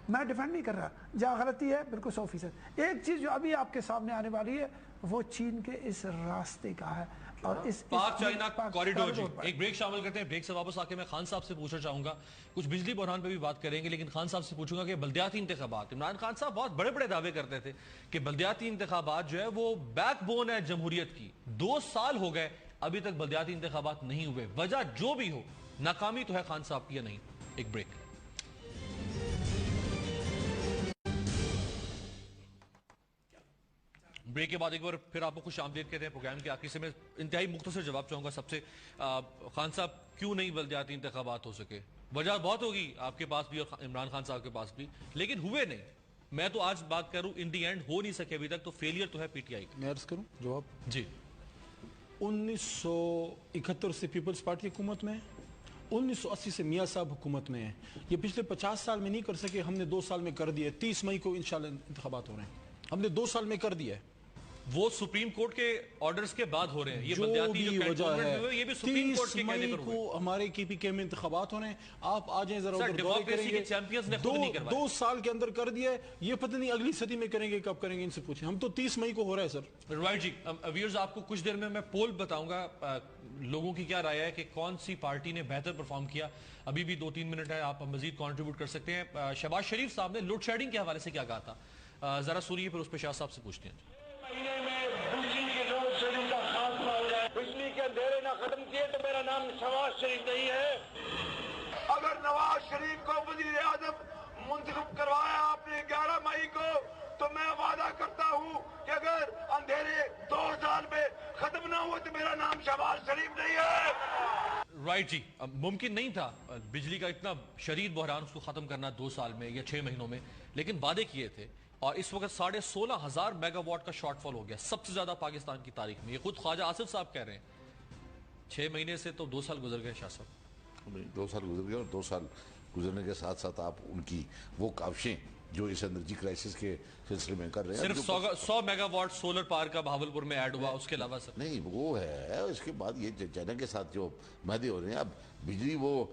Speaker 5: میں ڈیفینڈ نہیں کر رہا، جہاں غلطی ہے بالکل 100%. ایک چیز جو ابھی آپ کے سامنے آنے والی ہے وہ چین کے اس راستے کا ہے اور اس
Speaker 2: پاک چائنا کوریڈور. جی ایک بریک شامل کرتے ہیں. بریک سے واپس آ کے میں خان صاحب سے پوچھنا چاہوں گا، کچھ بجلی بحران پہ بھی بات کریں گے، لیکن خان صاحب سے پوچھوں گا کہ بلدیاتی انتخابات، عمران خان صاحب بہت بڑے بڑے دعوے کرتے تھے کہ بلدیاتی انتخابات جو ہے وہ بیک بون ہے جمہوریت کی. 2 سال ہو گئے ابھی تک بلدیاتی انتخابات نہیں ہوئے. وجہ جو بھی ہو، ناکامی تو ہے خان صاحب کی یا نہیں؟ ایک بریک. بریک کے بعد ایک بار پھر آپ کو خوش آمدید کہتے ہیں پروگرام کے آخر سے. میں انتہائی مختصر جواب چاہوں گا سب سے. خان صاحب کیوں نہیں بلدیاتی انتخابات ہو سکے؟ وجہ بہت ہوگی آپ کے پاس بھی اور عمران خان صاحب کے پاس بھی، لیکن ہوئے نہیں. میں تو آج بات کر رہا ہوں ان دی اینڈ ہو نہیں سکے ابھی تک, تو فیلئر تو ہے پی ٹی آئی کا.
Speaker 1: میں عرض کروں جواب.
Speaker 2: جی
Speaker 1: 1971 سے پیپلز پارٹی حکومت میں, 1980 سے میاں صاحب حکومت میں ہیں. یہ پچھلے 50 سال میں نہیں کر سکے, ہم نے 2 سال میں کر دیا. 30 مئی کو انشاءاللہ انتخابات ہو رہے ہیں, ہم نے 2 سال میں کر دیا ہے.
Speaker 2: وہ سپریم کورٹ کے آرڈرز کے بعد ہو رہے ہیں. یہ
Speaker 1: جو
Speaker 2: بلدیاتی
Speaker 1: بھی
Speaker 2: جو
Speaker 1: وجہ ہے,
Speaker 2: یہ بھی سپریم کورٹ
Speaker 1: 30
Speaker 2: کے کہنے
Speaker 1: مئی
Speaker 2: پر ہوئے.
Speaker 1: کو ہمارے کے پی کے میں انتخابات ہو رہے ہیں. آپ آ جائیں ذرا
Speaker 2: سر,
Speaker 1: ادھر دورے
Speaker 2: ڈیموکریسی
Speaker 1: کریں
Speaker 2: کے چیمپئنز نے
Speaker 1: گے.
Speaker 2: خود نہیں کروائے.
Speaker 1: 2 سال کے اندر کر دیا ہے, یہ پتہ نہیں اگلی صدی میں کریں گے کب کریں گے, ان سے پوچھیں. ہم تو 30 مئی کو ہو رہا ہے سر.
Speaker 2: رائٹ جی. ویورز آپ کو کچھ دیر میں پول بتاؤں گا لوگوں کی کیا رائے ہے کہ کون سی پارٹی نے بہتر پرفارم کیا. ابھی بھی 2-3 منٹ ہے, آپ مزید کنٹریبیوٹ کر سکتے ہیں. شہباز شریف صاحب نے لوڈ شیڈنگ کے حوالے سے کیا کہا تھا, ذرا سنیے پھر اس پہ شاہ صاحب سے پوچھتے ہیں.
Speaker 6: مہینے میں بجلی کی لوڈ شیڈنگ کا خاتمہ ہو جائے. بجلی کے اندھیرے نہ ختم کیے تو میرا نام شہباز شریف نہیں ہے. اگر نواز شریف کو وزیر اعظم منتخب کروایا آپ نے 11 مئی کو, تو میں وعدہ کرتا ہوں کہ اگر اندھیرے 2 سال میں ختم نہ ہوئے تو میرا نام شہباز شریف نہیں ہے.
Speaker 2: رائٹ جی. ممکن نہیں تھا بجلی کا اتنا شدید بحران اس کو ختم کرنا 2 سال میں یا 6 مہینوں میں, لیکن وعدے کیے تھے. اور اس وقت 16,500 میگا واٹ کا شارٹ فال ہو گیا, سب سے زیادہ پاکستان کی تاریخ میں. یہ خود خواجہ آصف صاحب کہہ رہے ہیں. 6 مہینے سے تو 2 سال گزر گئے شاہ صاحب.
Speaker 4: 2 سال گزر گئے, اور 2 سال گزرنے کے ساتھ ساتھ آپ ان کی وہ کاوشیں جو اس انرجی کرائسس کے سلسلے میں کر رہے ہیں.
Speaker 2: صرف 100 میگا واٹ سولر پاور کا بہاولپور میں ایڈ ہوا, اس کے علاوہ سر
Speaker 4: نہیں وہ ہے. اس کے بعد یہ چائنا کے ساتھ جو معاہدے ہو رہے ہیں, اب بجلی وہ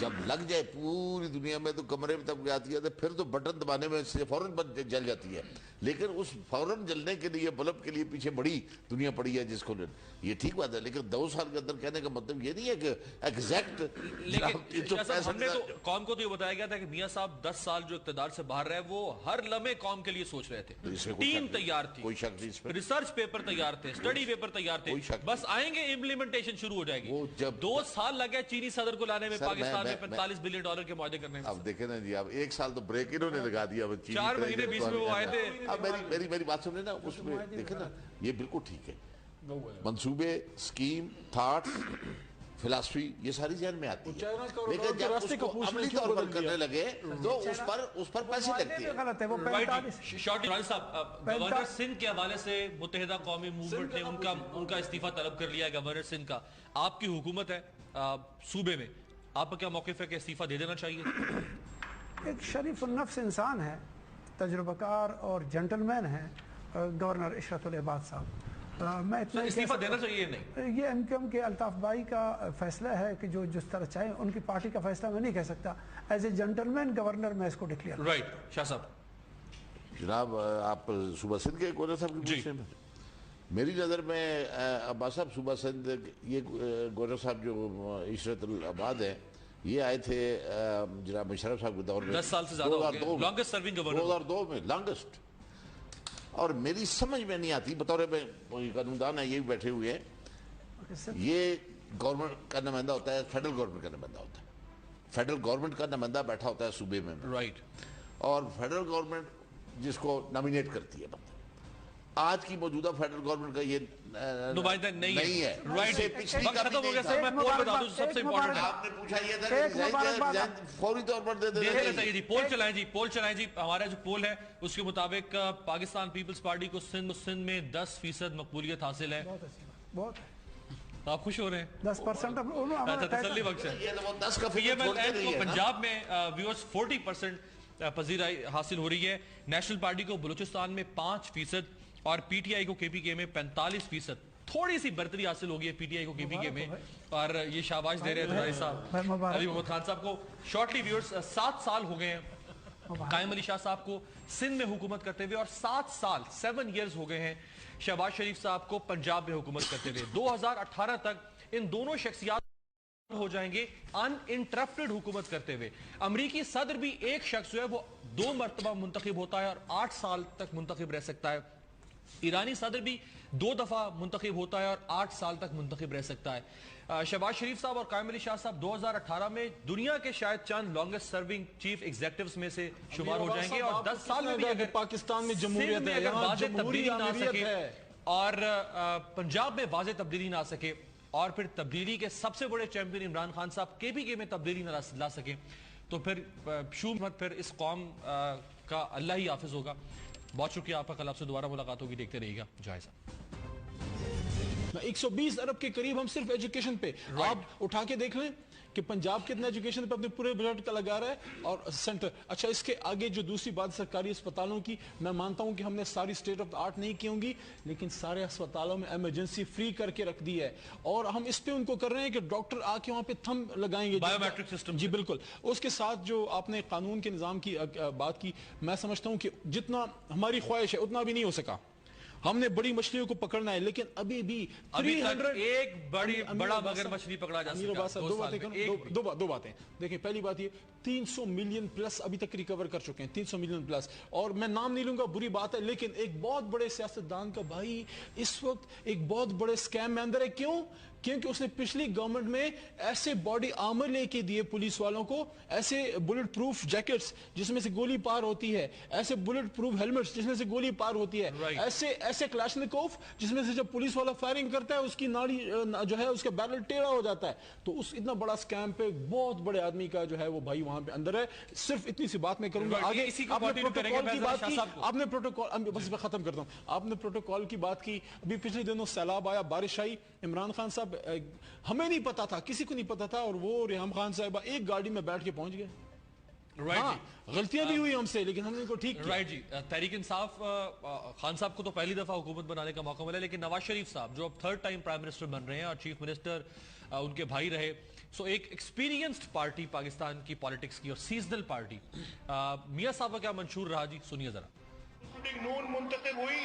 Speaker 4: جب لگ جائے پوری دنیا میں تو کمرے میں تب آتی ہے, تو پھر تو بٹن دبانے میں سے فوراً جل جاتی ہے. لیکن اس فوراً جلنے کے لیے, بلب کے لیے پیچھے بڑی دنیا پڑی ہے جس کو, یہ ٹھیک بات ہے. لیکن 2 سال کے اندر کہنے کا مطلب یہ نہیں ہے کہ ایگزیکٹ.
Speaker 2: لیکن شاہ صاحب ہم نے تو قوم کو تو یہ بتایا گیا تھا کہ میاں صاحب 10 سال جو اقتدار سے باہر رہے وہ ہر لمحے قوم کے لیے سوچ رہے تھے. ٹیم تیار تھی,
Speaker 4: کوئی شک نہیں اس پہ,
Speaker 2: ریسرچ پیپر تیار تھے, اسٹڈی پیپر تیار تھے, بس آئیں گے امپلیمنٹیشن شروع ہو جائے گی. 2 سال لگے چینی صدر کو لانے میں, پاکستان میں $45 بلین کے معاہدے کرنے میں.
Speaker 4: اب دیکھیں نا جی, اب 1 سال تو بریک انہوں نے لگا دیا.
Speaker 2: 4 مہینے بیچ میں وہ آئے تھے.
Speaker 4: اب میری بات سنیں نا, اس میں دیکھیں نا, یہ بالکل ٹھیک ہے. منصوبے, سکیم, تھاٹ, فلسفی, یہ ساری ذہن میں آتی ہے. لیکن جب اس کو عملی طور پر کرنے لگے تو اس پر پیسے لگتے ہیں.
Speaker 5: غلط ہے. وہ
Speaker 2: گورنر سندھ کے حوالے سے متحدہ قومی موومنٹ نے ان کا استعفیٰ طلب کر لیا ہے. گورنر سندھ کا, آپ کی حکومت ہے صوبے میں, آپ کا کیا موقف ہے کہ استعفیٰ دے دینا چاہیے؟
Speaker 5: ایک شریف النفس انسان ہے, تجربہ کار اور جنٹلمین ہے گورنر عشرت العباد صاحب. میں اتنا
Speaker 2: استعفیٰ دینا چاہیے نہیں.
Speaker 5: یہ MQM کے الطاف بھائی کا فیصلہ ہے کہ جو جس طرح چاہے, ان کی پارٹی کا فیصلہ میں نہیں کہہ سکتا. ایز اے جنٹلمین گورنر میں اس کو ڈکلیئر.
Speaker 2: رائٹ شاہ صاحب.
Speaker 4: جناب آپ صوبہ سندھ کے گورنر صاحب کی پوچھتے ہیں. میری نظر میں عباس صاحب صوبہ سندھ, یہ گورنر صاحب جو عشرت العباد ہیں, یہ آئے تھے جناب مشرف صاحب کے دور میں
Speaker 2: 10 سال سے زیادہ ہو گئے, لانگسٹ سرونگ گورنر
Speaker 4: 2002 میں, لانگسٹ. اور میری سمجھ میں نہیں آتی, بطور میں قانوندان ہے, یہ بھی بیٹھے ہوئے ہیں, یہ گورنمنٹ کا نمائندہ ہوتا ہے, فیڈرل گورنمنٹ کا نمائندہ ہوتا ہے. فیڈرل گورنمنٹ کا نمائندہ بیٹھا ہوتا ہے صوبے میں,
Speaker 2: رائٹ,
Speaker 4: اور فیڈرل گورنمنٹ جس کو نامینیٹ کرتی ہے. آج کی موجودہ فیڈرل گورنمنٹ کا یہ
Speaker 2: نمائندہ نہیں ہے.
Speaker 4: رائٹ,
Speaker 2: وقت ختم ہو گیا سر. میں پول بتا دوں سب سے امپورٹنٹ ہے.
Speaker 4: آپ نے پوچھا یہ تھا کہ فوری طور پر دے دینا
Speaker 2: جی. پول چلائیں جی, پول چلائیں جی. ہمارا جو پول ہے اس کے مطابق پاکستان پیپلز پارٹی کو سندھ میں 10% مقبولیت حاصل ہے.
Speaker 5: بہت
Speaker 2: آپ خوش ہو رہے ہیں؟
Speaker 5: 10%
Speaker 2: تسلی بخش ہے.
Speaker 4: ہے.
Speaker 2: پنجاب میں ویورز 40% پذیرائی حاصل ہو رہی ہے. نیشنل پارٹی کو بلوچستان میں 5%, اور پی ٹی آئی کو کے پی کے میں 45%. تھوڑی سی برتری حاصل ہوگی ہے پی ٹی آئی کو کے پی کے میں, اور یہ شاباش دے رہے ہیں دھرائی صاحب علی محمد خان صاحب کو. شارٹلی ویورز 7 سال ہو گئے ہیں قائم علی شاہ صاحب کو سندھ میں حکومت کرتے ہوئے, اور 7 ایئرز ہو گئے ہیں شہباز شریف صاحب کو پنجاب میں حکومت کرتے ہوئے. 2018 تک ان دونوں شخصیات ہو جائیں گے ان انٹرپٹڈ حکومت کرتے ہوئے. امریکی صدر بھی ایک شخص جو ہے وہ 2 مرتبہ منتخب ہوتا ہے اور 8 سال تک منتخب رہ سکتا ہے. ایرانی صدر بھی 2 دفعہ منتخب ہوتا ہے اور 8 سال تک منتخب رہ سکتا ہے. شہباز شریف صاحب اور قائم علی شاہ صاحب 2018 میں دنیا کے شاید چند لانگسٹ سرونگ چیف ایگزیکٹیوز میں سے شمار ہو جائیں گے, اور 10 سال میں بھی اگر
Speaker 1: پاکستان میں جمہوریت ہے,
Speaker 2: اگر
Speaker 1: یہاں
Speaker 2: واضح تبدیلی نہ آ سکے,
Speaker 1: ہے,
Speaker 2: اور پنجاب میں واضح تبدیلی نہ آ سکے, اور پھر تبدیلی کے سب سے بڑے چیمپئن عمران خان صاحب کے پی کے میں تبدیلی نہ لا سکے, تو پھر شومت پھر اس قوم کا اللہ ہی حافظ ہوگا. بہت شکریہ آپ کا. کل آپ سے دوبارہ ملاقات ہوگی. دیکھتے رہیے گا جائزہ.
Speaker 1: 120 ارب کے قریب ہم صرف ایجوکیشن پہ. آپ اٹھا کے دیکھ لیں کہ پنجاب کتنا ایجوکیشن پہ اپنے پورے بجٹ کا لگا رہا ہے اور سینٹر. اچھا اس کے آگے جو دوسری بات سرکاری اسپتالوں کی, میں مانتا ہوں کہ ہم نے ساری سٹیٹ آف آرٹ نہیں کی ہوں گی, لیکن سارے اسپتالوں میں ایمرجنسی فری کر کے رکھ دی ہے. اور ہم اس پہ ان کو کر رہے ہیں کہ ڈاکٹر آ کے وہاں پہ تھم لگائیں گے.
Speaker 2: Bio matric system.
Speaker 1: جی بالکل. اس کے ساتھ جو آپ نے قانون کے نظام کی بات کی, میں سمجھتا ہوں کہ جتنا ہماری خواہش ہے اتنا بھی نہیں ہو سکا. ہم نے بڑی مچھلیوں کو پکڑنا ہے, لیکن ابھی بھی 300
Speaker 2: ایک بڑا مگر مچھلی پکڑا جا سکتا.
Speaker 1: دو باتیں دیکھیں. پہلی بات یہ 300 ملین پلس ابھی تک ریکور کر چکے ہیں, 300 ملین پلس. اور میں نام نہیں لوں گا, بری بات ہے, لیکن ایک بہت بڑے سیاستدان کا بھائی اس وقت ایک بہت بڑے سکیم میں اندر ہے. کیوں؟ کیونکہ اس نے پچھلی گورنمنٹ میں ایسے باڈی آرمر لے کے دیے پولیس والوں کو, ایسے بلٹ پروف جیکٹس جس میں سے گولی پار ہوتی ہے, ایسے بلٹ پروف ہیلمٹس جس میں سے گولی پار ہوتی ہے, ایسے کلاشنکوف جس میں سے جب پولیس والا فائرنگ کرتا ہے اس کی ناڑی جو ہے اس کا بیرل ٹیڑھا ہو جاتا ہے. تو اس اتنا بڑا سکیم پہ بہت بڑے آدمی کا جو ہے وہ بھائی وہاں پہ اندر ہے. صرف اتنی سی بات میں کروں گا. آگے آپ نے پروٹوکول کی بات کی, آپ نے پروٹوکول, بس میں ختم کرتا ہوں, آپ نے پروٹوکول کی بات کی. ابھی پچھلے دنوں سیلاب آیا, بارش آئی, عمران خان صاحب ہمیں نہیں پتا تھا, کسی کو نہیں پتا تھا, اور وہ ریحام خان صاحبہ ایک گاڑی میں بیٹھ کے پہنچ گئے. غلطیاں بھی ہوئی ہم سے, لیکن ہم نے ان کو ٹھیک کیا.
Speaker 2: رائٹ جی. تحریک انصاف خان صاحب کو تو پہلی دفعہ حکومت بنانے کا موقع ملا, لیکن نواز شریف صاحب جو اب 3rd ٹائم پرائم منسٹر بن رہے ہیں اور چیف منسٹر ان کے بھائی رہے, سو ایک ایکسپیرینسڈ پارٹی پاکستان کی پالیٹکس کی اور سیزنل پارٹی, میاں صاحب کا کیا منشور رہا جی, سنیے ذرا.
Speaker 3: نون منتخب ہوئی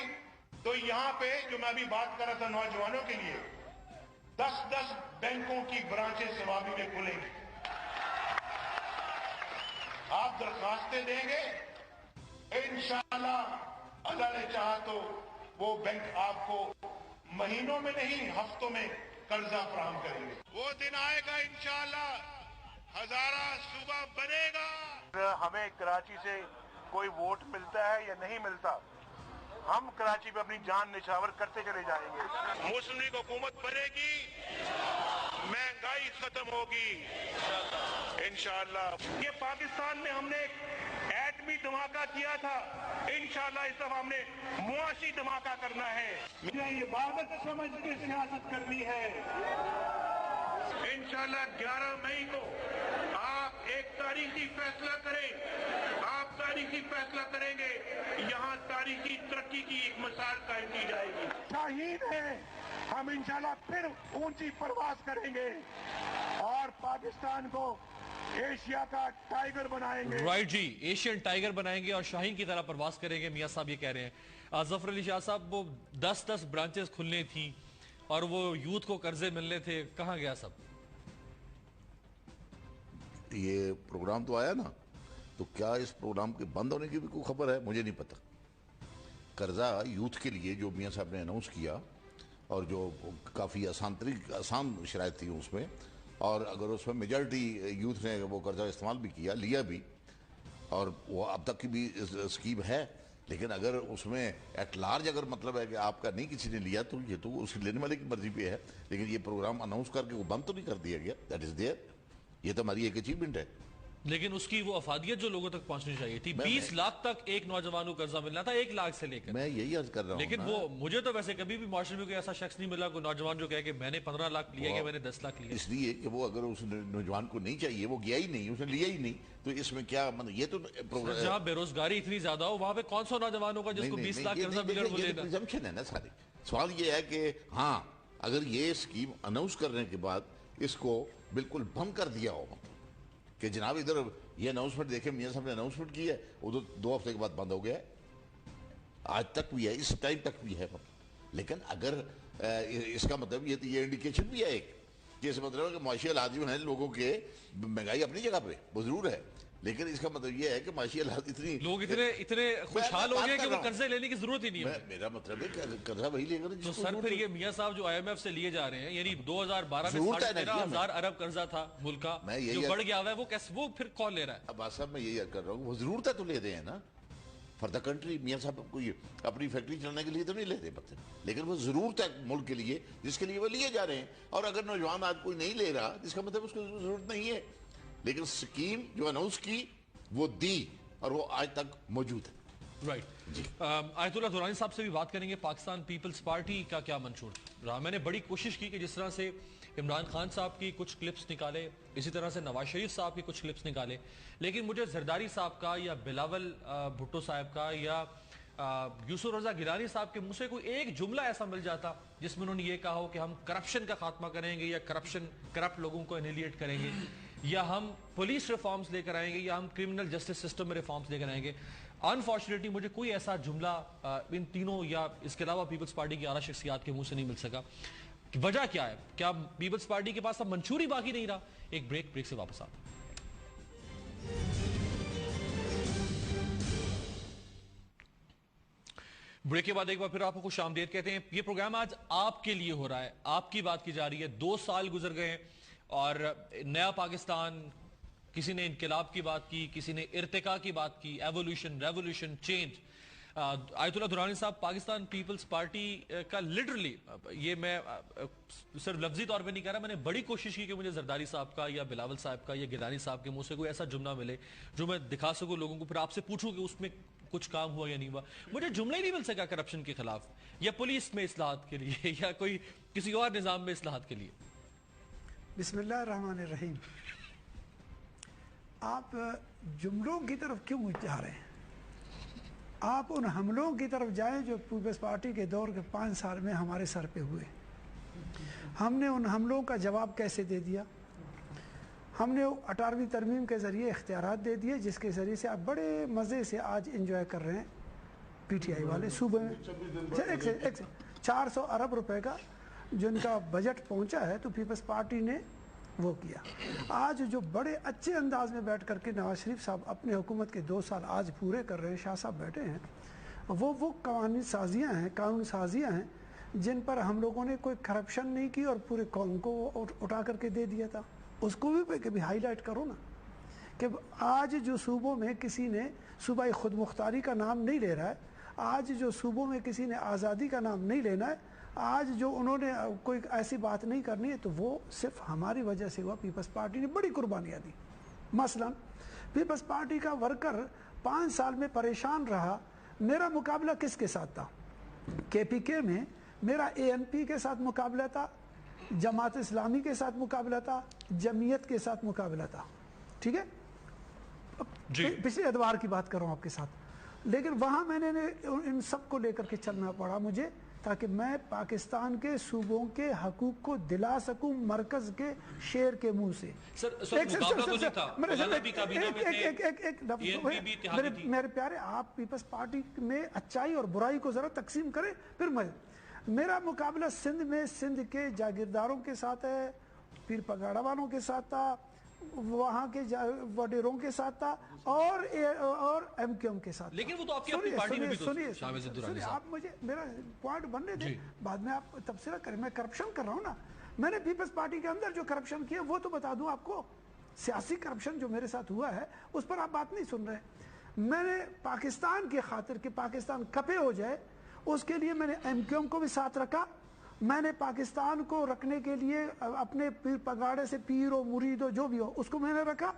Speaker 3: تو یہاں پہ جو میں ابھی بات کر رہا تھا نوجوانوں کے لیے 10 بینکوں کی برانچیں سوابی میں کھلیں گی. آپ درخواستیں دیں گے, انشاءاللہ اللہ نے چاہا تو وہ بینک آپ کو مہینوں میں نہیں ہفتوں میں قرضہ فراہم کریں گے. وہ دن آئے گا انشاءاللہ, ہزارہ صوبہ بنے گا. ہمیں کراچی سے کوئی ووٹ ملتا ہے یا نہیں ملتا, ہم کراچی پہ اپنی جان نچھاور کرتے چلے جائیں گے. مسلم لیگ حکومت بنے گی, مہنگائی ختم ہوگی انشاءاللہ. یہ پاکستان میں ہم نے ایک ایٹمی دھماکہ کیا تھا, انشاءاللہ اس دفعہ ہم نے معاشی دھماکہ کرنا ہے. یہ عبادت سمجھ کے سیاست کرنی ہے. انشاءاللہ 11 مئی کو آپ ایک تاریخی فیصلہ کریں, آپ تاریخی فیصلہ کریں گے, یہاں تاریخی ترقی کی ایک مثال قائم کی جائے گی. شاہین ہے, ہم انشاءاللہ پھر اونچی پرواز کریں گے اور پاکستان کو ایشیا کا ٹائیگر بنائیں گے.
Speaker 2: رائٹ جی, ایشین ٹائیگر بنائیں گے اور شاہین کی طرح پرواز کریں گے, میاں صاحب یہ کہہ رہے ہیں. ظفر علی شاہ صاحب, وہ 10 برانچز کھلنے تھیں اور وہ یوتھ کو قرضے ملنے تھے, کہاں گیا سب؟
Speaker 4: یہ پروگرام تو آیا نا, تو کیا اس پروگرام کے بند ہونے کی بھی کوئی خبر ہے؟ مجھے نہیں پتا. قرضہ یوتھ کے لیے جو میاں صاحب نے اناؤنس کیا, اور جو کافی آسان شرائط تھی اس میں, اور اگر اس میں میجارٹی یوتھ نے وہ قرضہ استعمال بھی کیا, لیا بھی, اور وہ اب تک کی بھی اسکیم ہے, لیکن اگر اس میں ایٹ لارج اگر مطلب ہے کہ آپ کا نہیں کسی نے لیا, تو یہ تو اس لینے والے کی مرضی پہ ہے. لیکن یہ پروگرام اناؤنس کر کے وہ بند تو نہیں کر دیا گیا. دیٹ از دیئر, یہ تو ہماری ایک اچیومنٹ ہے.
Speaker 2: لیکن اس کی وہ افادیت جو لوگوں تک پہنچنی چاہیے تھی, 20 لاکھ تک ایک نوجوان کو قرضہ ملنا تھا, 1 لاکھ سے لے کر.
Speaker 4: میں یہی عرض کر رہا ہوں,
Speaker 2: لیکن وہ مجھے تو ویسے کبھی بھی معاشرے میں کوئی ایسا شخص نہیں ملا, کوئی نوجوان جو کہے کہ میں نے 15 لاکھ لیا کہ میں نے 10 لاکھ لیا.
Speaker 4: اس لیے کہ وہ اگر اس نوجوان کو نہیں چاہیے, وہ گیا ہی نہیں, اس نے لیا ہی نہیں, تو اس میں کیا مطلب؟ یہ تو
Speaker 2: جہاں بے روزگاری اتنی زیادہ ہو وہاں پہ کون سا نوجوان ہوگا جس کو 20 لاکھ قرضہ ملے وہ لے گا؟
Speaker 4: پریزمپشن ہے نا ساری. سوال یہ ہے کہ ہاں اگر یہ اسکیم اناؤنس کرنے کے بعد اس کو بالکل بند کر دیا ہو, کہ جناب ادھر یہ اناؤنسمنٹ دیکھیں, میاں صاحب نے اناؤنسمنٹ کی ہے, وہ تو 2 ہفتے کے بعد بند ہو گیا ہے, آج تک بھی ہے, اس ٹائم تک بھی ہے. لیکن اگر اس کا مطلب یہ انڈیکیشن بھی ہے ایک, کہ اس مطلب ہے کہ معاشی حالات جو ہیں لوگوں کے, مہنگائی اپنی جگہ پہ وہ ضرور ہے, لیکن اس کا مطلب یہ ہے کہ معاشی حالات
Speaker 2: لوگ اتنے خوشحال ہو گئے کہ وہ قرضے لینے کی ضرورت ہی نہیں ہے.
Speaker 4: میرا مطلب ہے کہ قرضہ وہی لے گا
Speaker 2: تو سر پھر یہ میاں صاحب جو IMF سے لیے جا رہے ہیں, یعنی 2012 میں 13,000 ارب قرضہ تھا ملک کا جو بڑھ گیا ہوا ہے, وہ پھر کون لے رہا ہے؟
Speaker 4: عباس صاحب میں یہی کر رہا ہوں, وہ ضرورت ہے تو لے دیں نا, فار دا کنٹری. میاں صاحب کو اپنی فیکٹری چلانے کے لیے تو نہیں لیتے بچے, لیکن وہ ضرورت ہے ملک کے لیے جس کے لیے وہ لیے جا رہے ہیں. اور اگر نوجوان آج کوئی نہیں لے رہا, جس کا مطلب اس کو ضرورت نہیں ہے. لیکن سکیم جو اناؤنس کی وہ دی اور وہ آج تک موجود ہے.
Speaker 2: رائٹ آیت اللہ درانی صاحب سے بھی بات کریں گے. پاکستان پیپلز پارٹی کا کیا منشور رہا؟ میں نے بڑی کوشش کی کہ جس طرح سے عمران خان صاحب کی کچھ کلپس نکالے, اسی طرح سے نواز شریف صاحب کی کچھ کلپس نکالے, لیکن مجھے زرداری صاحب کا یا بلاول بھٹو صاحب کا یا یوسف رضا گیلانی صاحب کے منہ سے کوئی ایک جملہ ایسا مل جاتا جس میں انہوں نے یہ کہا ہو کہ ہم کرپشن کا خاتمہ کریں گے یا کرپٹ لوگوں کو انہیلیٹ کریں گے, یا ہم پولیس ریفارمز لے کر آئیں گے, یا ہم کرمنل جسٹس سسٹم میں ریفارمز لے کر آئیں گے. انفارچونیٹلی مجھے کوئی ایسا جملہ ان تینوں یا اس کے علاوہ پیپلز پارٹی کی اعلیٰ شخصیات کے منہ سے نہیں مل سکا. وجہ کیا ہے؟ کیا پیپلز پارٹی کے پاس اب منشور ہی باقی نہیں رہا؟ ایک بریک سے واپس آتا. بریک کے بعد ایک بار پھر آپ کو خوش آمدید کہتے ہیں. یہ پروگرام آج آپ کے لیے ہو رہا ہے, آپ کی بات کی جا رہی ہے. 2 سال گزر گئے ہیں اور نیا پاکستان, کسی نے انقلاب کی بات کی, کسی نے ارتقاء کی بات کی, ایوولوشن, ریولوشن, چینج. آیت اللہ درانی صاحب, پاکستان پیپلز پارٹی کا لٹرلی, یہ میں صرف لفظی طور پہ نہیں کہہ رہا, میں نے بڑی کوشش کی کہ مجھے زرداری صاحب کا یا بلاول صاحب کا یا گیلانی صاحب کے منہ سے کوئی ایسا جملہ ملے جو میں دکھا سکوں لوگوں کو, پھر آپ سے پوچھوں کہ اس میں کچھ کام ہوا یا نہیں ہوا. مجھے جملہ ہی نہیں مل سکا کرپشن کے خلاف یا پولیس میں اصلاحات کے لیے یا کوئی کسی اور نظام میں اصلاحات کے لیے.
Speaker 5: بسم اللہ الرحمن الرحیم. آپ جملوں کی طرف کیوں جا رہے ہیں؟ آپ ان حملوں کی طرف جائیں جو پیپلز پارٹی کے دور کے 5 سال میں ہمارے سر پہ ہوئے. ہم نے ان حملوں کا جواب کیسے دے دیا؟ ہم نے 18ویں ترمیم کے ذریعے اختیارات دے دیے جس کے ذریعے سے آپ بڑے مزے سے آج انجوائے کر رہے ہیں. پی ٹی آئی والے صوبے میں 400 ارب روپے کا جن کا بجٹ پہنچا ہے تو پیپلز پارٹی نے وہ کیا. آج جو بڑے اچھے انداز میں بیٹھ کر کے نواز شریف صاحب اپنے حکومت کے 2 سال آج پورے کر رہے ہیں, شاہ صاحب بیٹھے ہیں, وہ قانون سازیاں ہیں جن پر ہم لوگوں نے کوئی کرپشن نہیں کی اور پورے قوم کو اٹھا کر کے دے دیا تھا. اس کو بھی کبھی ہائی لائٹ کرو نا کہ آج جو صوبوں میں کسی نے صوبائی خود مختاری کا نام نہیں لے رہا ہے, آج جو صوبوں میں کسی نے آزادی کا نام نہیں لینا ہے, آج جو انہوں نے کوئی ایسی بات نہیں کرنی ہے, تو وہ صرف ہماری وجہ سے ہوا. پیپلز پارٹی نے بڑی قربانیاں دی. مثلا پیپلز پارٹی کا ورکر 5 سال میں پریشان رہا. میرا مقابلہ کس کے ساتھ تھا؟ کے پی کے میں میرا اے این پی کے ساتھ مقابلہ تھا, جماعت اسلامی کے ساتھ مقابلہ تھا, جمعیت کے ساتھ مقابلہ تھا. ٹھیک ہے, پچھلے اتوار کی بات کر رہا ہوں آپ کے ساتھ. لیکن وہاں میں نے ان سب کو لے کر کے چلنا پڑا مجھے, تاکہ میں پاکستان کے صوبوں کے حقوق کو دلا سکوں مرکز کے شیر کے منہ سے. میرے پیارے, آپ پیپلز پارٹی میں اچائی اور برائی کو ذرا تقسیم کریں. پھر میرا مقابلہ سندھ میں سندھ کے جاگیرداروں کے ساتھ ہے, پیر پگاڑا والوں کے ساتھ تھا, وہاں کے وڈیروں کے ساتھ تھا, اور ایم کیو ایم کے ساتھ.
Speaker 2: لیکن وہ تو آپ کی اپنی پارٹی میں بھی تو شامل
Speaker 5: سنیے, آپ مجھے میرا پوائنٹ بننے دیں, بعد میں آپ تبصرہ کریں. میں کرپشن کر رہا ہوں نا, میں نے پیپلز پارٹی کے اندر جو کرپشن کیا وہ تو بتا دوں آپ کو. سیاسی کرپشن جو میرے ساتھ ہوا ہے اس پر آپ بات نہیں سن رہے. میں نے پاکستان کی خاطر کہ پاکستان کپے ہو جائے اس کے لیے میں نے ایم کیو ایم کو بھی ساتھ رکھا. میں نے پاکستان کو رکھنے کے لیے اپنے پیر پگاڑے سے پیر و مرید و جو بھی ہو اس کو میں نے رکھا.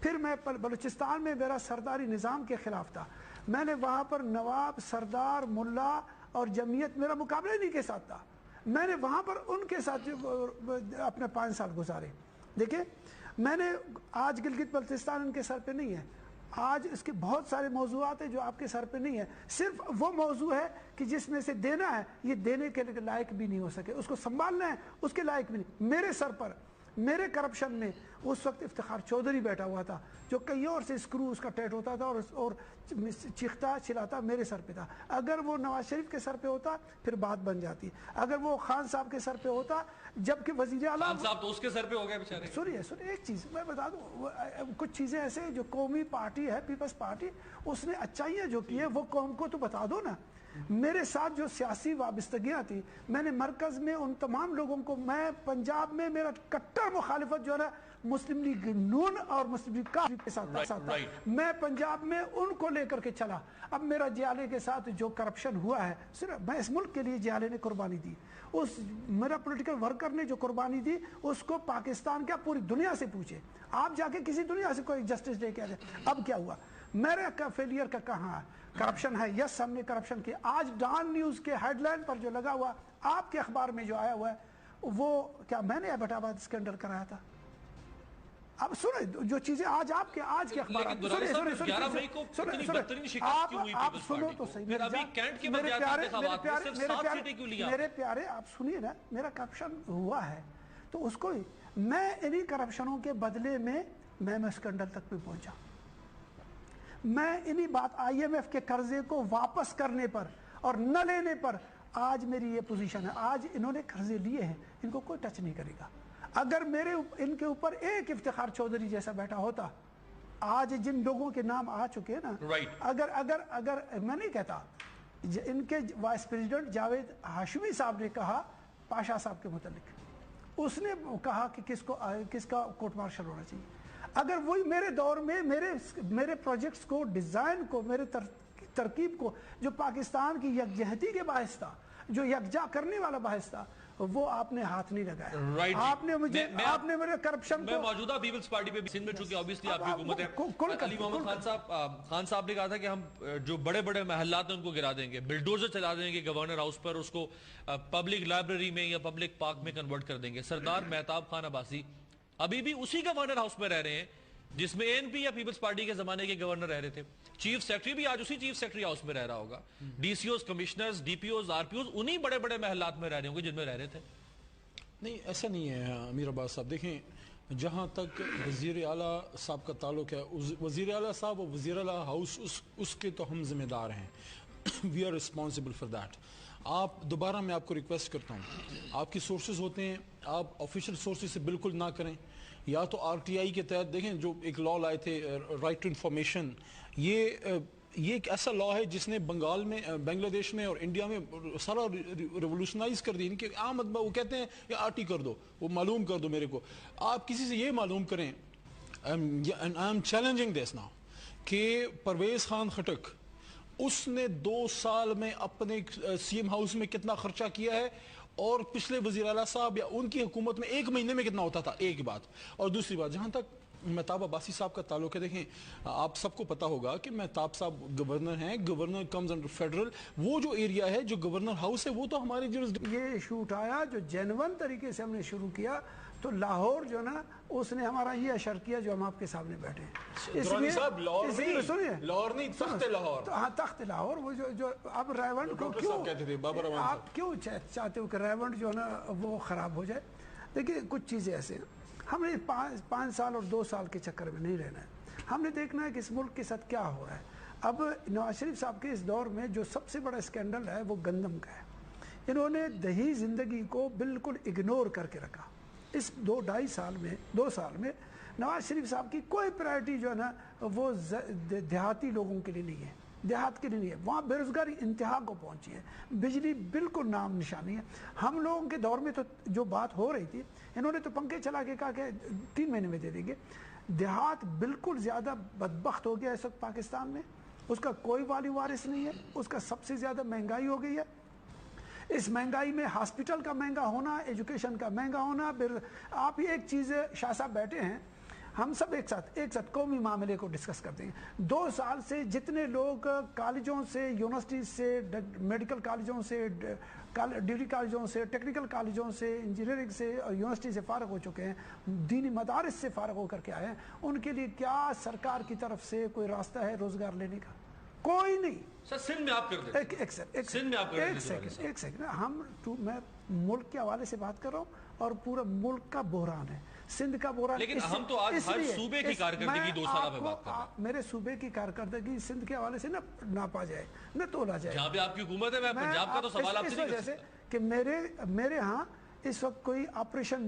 Speaker 5: پھر میں بلوچستان میں میرا سرداری نظام کے خلاف تھا. میں نے وہاں پر نواب, سردار, ملا اور جمعیت میرا مقابلہ نہیں کے ساتھ تھا. میں نے وہاں پر ان کے ساتھ اپنے 5 سال گزارے. دیکھیں, میں نے آج گلگت بلتستان ان کے سر پہ نہیں ہے, آج اس کے بہت سارے موضوعات ہیں جو آپ کے سر پہ نہیں ہے. صرف وہ موضوع ہے کہ جس میں سے دینا ہے, یہ دینے کے لائق بھی نہیں ہو سکے, اس کو سنبھالنا ہے اس کے لائق بھی نہیں. میرے سر پر میرے کرپشن میں اس وقت افتخار چودھری بیٹھا ہوا تھا جو کئی اور سے اسکرو اس کا ٹیٹ ہوتا تھا اور چیختا چلاتا میرے سر پہ تھا. اگر وہ نواز شریف کے سر پہ ہوتا پھر بات بن جاتی. اگر وہ خان صاحب کے سر پہ ہوتا, جبکہ وزیر اعلیٰ
Speaker 2: خان صاحب تو اس کے سر پہ ہو گئے بیچارے.
Speaker 5: سنیے ایک چیز میں بتا دوں, کچھ چیزیں ایسے جو قومی پارٹی ہے پیپلز پارٹی, اس نے اچھائیاں جو کی ہے وہ قوم کو تو بتا دو نا. میرے ساتھ جو سیاسی وابستگیاں تھی، میں نے مرکز میں ان تمام لوگوں کو، میں پنجاب میں میرا کٹر مخالفت جو ہے نا مسلم لیگ نون اور مسلم لیگ کا کے ساتھ تھا، میں پنجاب میں ان کو لے کر کے چلا. اب میرا جیالے کے ساتھ جو کرپشن ہوا ہے، صرف میں اس ملک کے لیے جیالے نے قربانی دی، اس میرا پولیٹیکل ورکر نے جو قربانی دی اس کو پاکستان کیا پوری دنیا سے پوچھے، آپ جا کے کسی دنیا سے کوئی جسٹس لے کے آ جائے. اب کیا ہوا، میرے کا فیلئر کا کہاں ہے؟ کرپشن ہے، یس ہم نے کرپشن کیا. آج ڈان نیوز کے ہیڈ لائن پر جو لگا ہوا آپ کے اخبار میں جو آیا ہوا ہے وہ کیا میں نے ایبٹ آباد اسکینڈل کرایا تھا؟ اب سنیں جو چیزیں آج آپ کے آج کے اخبار آپ سنو تو صحیح، میرے پیارے آپ سنیے نا، میرا کرپشن ہوا ہے تو اس کو میں انہی کرپشنوں کے بدلے میں اسکینڈل تک بھی پہنچا. میں انہی بات آئی ایم ایف کے قرضے کو واپس کرنے پر اور نہ لینے پر آج میری یہ پوزیشن ہے. آج انہوں نے قرضے لیے ہیں، ان کو کوئی ٹچ نہیں کرے گا. اگر ان کے اوپر ایک افتخار چودھری جیسا بیٹھا ہوتا، آج جن لوگوں کے نام آ چکے ہیں نا، اگر میں نہیں کہتا، ان کے وائس پریزیڈنٹ جاوید ہاشمی صاحب نے کہا پاشا صاحب کے متعلق، اس نے کہا کہ کس کا کورٹ مارشل ہونا چاہیے. اگر وہی میرے دور میں میرے پروجیکٹس کو، ڈیزائن کو، میرے ترکیب کو، جو پاکستان کی یکجہتی کے باعث تھا، جو یکجا کرنے والا باعث تھا، وہ آپ نے ہاتھ نہیں لگایا. آپ نے مجھے کرپشن
Speaker 2: میں موجودہ پیپلز پارٹی پہ سندھ میں چونکہ obviously آپ کی حکومت ہے، علی محمد خان صاحب نے کہا تھا کہ ہم جو بڑے بڑے محلات ہیں ان کو گرا دیں گے، بلڈوزر چلا دیں گے گورنر ہاؤس پر، اس کو پبلک لائبریری میں یا پبلک پارک میں کنورٹ کر دیں گے. سردار مہتاب خان عباسی ابھی بھی اسی گورنر ہاؤس میں رہ رہے ہیں جس میں ANP یا پیپلز پارٹی کے زمانے کے گورنر رہ رہے تھے. چیف سیکرٹری بھی آج اسی چیف سیکرٹری ہاؤس میں رہ رہا ہوگا. DCOs، کمشنرز، DPOs، RPOs انہی بڑے بڑے محلات میں رہ رہے ہوں گے جن میں رہ رہے تھے.
Speaker 1: نہیں ایسا نہیں ہے امیر عباس صاحب. دیکھیں جہاں تک وزیر اعلیٰ صاحب کا تعلق ہے، وزیر اعلیٰ صاحب اور وزیر اعلیٰ ہاؤس اس کے تو ہم ذمہ دار ہیں. We are responsible for that. آپ دوبارہ میں آپ کو ریکویسٹ کرتا ہوں، آپ کی سورسز ہوتے ہیں، آپ آفیشیل سورسز سے بالکل نہ کریں. یا تو RTI کے تحت دیکھیں جو ایک لا لائے تھے رائٹ ٹو انفارمیشن، یہ ایک ایسا لا ہے جس نے بنگال میں، بنگلہ دیش میں اور انڈیا میں سارا ریولوشنائز کر دی. ان کے عام وہ کہتے ہیں کہ RT کر دو، وہ معلوم کر دو میرے کو. آپ کسی سے یہ معلوم کریں، I am challenging this now, کہ پرویز خان خٹک اس نے 2 سال میں اپنے CM ہاؤس میں کتنا خرچہ کیا ہے اور پچھلے وزیر اعلیٰ صاحب یا ان کی حکومت میں 1 مہینے میں کتنا ہوتا تھا. ایک بات. اور دوسری بات، جہاں تک مہتاب عباسی صاحب کا تعلق ہے، دیکھیں آپ سب کو پتا ہوگا کہ مہتاب صاحب گورنر ہیں. Governor comes under federal. وہ جو ایریا ہے جو گورنر ہاؤس ہے وہ تو ہمارے
Speaker 5: یہ ایشو اٹھایا جو جینون طریقے سے ہم نے شروع کیا، تو لاہور جو نا اس نے ہمارا یہ اشر کیا جو ہم آپ کے سامنے بیٹھے ہیں.
Speaker 1: لاہور نہیں، تخت لاہور.
Speaker 5: ہاں تخت لاہور. وہ جو اب ریونڈ کو کیوں آپ کیوں چاہتے ہو کہ ریونڈ جو ہے نا وہ خراب ہو جائے؟ دیکھیے کچھ چیزیں ایسے ہیں، ہم نے 5 سال اور 2 سال کے چکر میں نہیں رہنا ہے. ہم نے دیکھنا ہے کہ اس ملک کے ساتھ کیا ہو رہا ہے. اب نواز شریف صاحب کے اس دور میں جو سب سے بڑا اسکینڈل ہے وہ گندم کا ہے. انہوں نے دیہی زندگی کو بالکل اگنور کر کے رکھا. اس 2 سال میں نواز شریف صاحب کی کوئی پرائرٹی جو ہے نا وہ دیہاتی لوگوں کے لیے نہیں ہے، دیہات کے لیے نہیں ہے. وہاں بے روزگاری انتہا کو پہنچی ہے، بجلی بالکل نام نشانی ہے. ہم لوگوں کے دور میں تو جو بات ہو رہی تھی، انہوں نے تو پنکھے چلا کے کہا کہ 3 مہینے میں دے دیں گے. دیہات بالکل زیادہ بدبخت ہو گیا اس وقت پاکستان میں. اس کا کوئی والی وارث نہیں ہے. اس کا سب سے زیادہ مہنگائی ہو گئی ہے. اس مہنگائی میں ہاسپٹل کا مہنگا ہونا، ایجوکیشن کا مہنگا ہونا. آپ یہ ایک چیز، شاہ صاحب بیٹھے ہیں، ہم سب ایک ساتھ قومی معاملے کو ڈسکس کرتے ہیں. 2 سال سے جتنے لوگ کالجوں سے، یونیورسٹیز سے، میڈیکل کالجوں سے، ڈگری کالجوں سے، ٹیکنیکل کالجوں سے، انجینئرنگ سے اور یونیورسٹی سے فارغ ہو چکے ہیں، دینی مدارس سے فارغ ہو کر کے آئے ہیں، ان کے لیے کیا سرکار کی طرف سے کوئی راستہ ہے روزگار لینے کا؟ کوئی نہیں.
Speaker 2: سر سندھ میں آپ کر دیں.
Speaker 5: ایک سیکنڈ. میں ملک کے حوالے سے بات کر رہا ہوں اور پورا ملک کا بحران ہے. سندھ کا بحران.
Speaker 2: لیکن ہم تو آج ہر صوبے کی کارکردگی 2 سالہ میں بات کر رہے ہیں.
Speaker 5: میرے صوبے کی کارکردگی سندھ کے حوالے سے نہ ناپا جائے، نہ تولا جائے.
Speaker 2: جہاں پہ آپ کی حکومت ہے، میں پنجاب کا تو سوال آپ سے نہیں کر سکتا
Speaker 5: کہ میرے ہاں اس وقت کوئی آپریشن،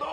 Speaker 6: 2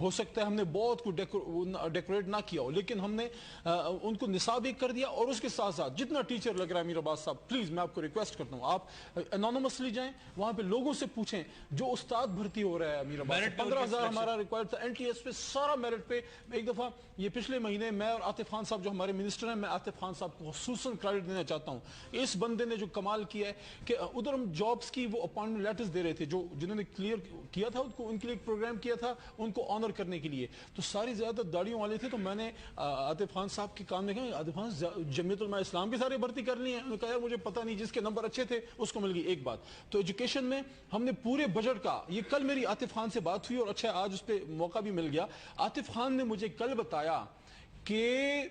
Speaker 1: ہو سکتا ہے ہم نے بہت کچھ ڈیکوریٹ نہ کیا ہو، لیکن ہم نے ان کو نصاب ایک کر دیا، اور اس کے ساتھ ساتھ جتنا ٹیچر لگ رہا ہے امیر عباس صاحب، پلیز میں آپ کو ریکویسٹ کرتا ہوں، آپ انونیمسلی جائیں وہاں پہ لوگوں سے پوچھیں جو استاد بھرتی ہو رہا ہے امیر عباس صاحب، 15,000 ہمارا ریکوائرڈ تھا NTS پہ، سارا میرٹ پہ. ایک دفعہ یہ پچھلے مہینے میں اور عاطف خان صاحب جو ہمارے منسٹر ہیں، میں عاطف خان صاحب کو خصوصاً کریڈٹ دینا چاہتا ہوں. اس بندے نے جو کمال کیا ہے کہ ادھر ہم جابس کی وہ اپائنٹمنٹ لیٹرز دے رہے تھے، جو جنہوں نے کلیئر کیا تھا ان کے لیے ایک پروگرام کیا تھا ان کو آنر کرنے کے لیے، تو ساری زیادہ داڑیوں والے تھے. تو میں نے عاطف خان صاحب کے کام میں کہا عاطف خان جمعیت علماء اسلام کی سارے بھرتی کر لی ہیں. انہوں نے کہا یار مجھے پتہ نہیں، جس کے نمبر اچھے تھے اس کو مل گئی. ایک بات تو ایجوکیشن میں ہم نے پورے بجٹ کا، یہ کل میری عاطف خان سے بات ہوئی اور اچھا آج اس پہ موقع بھی مل گیا. عاطف خان نے مجھے کل بتایا کہ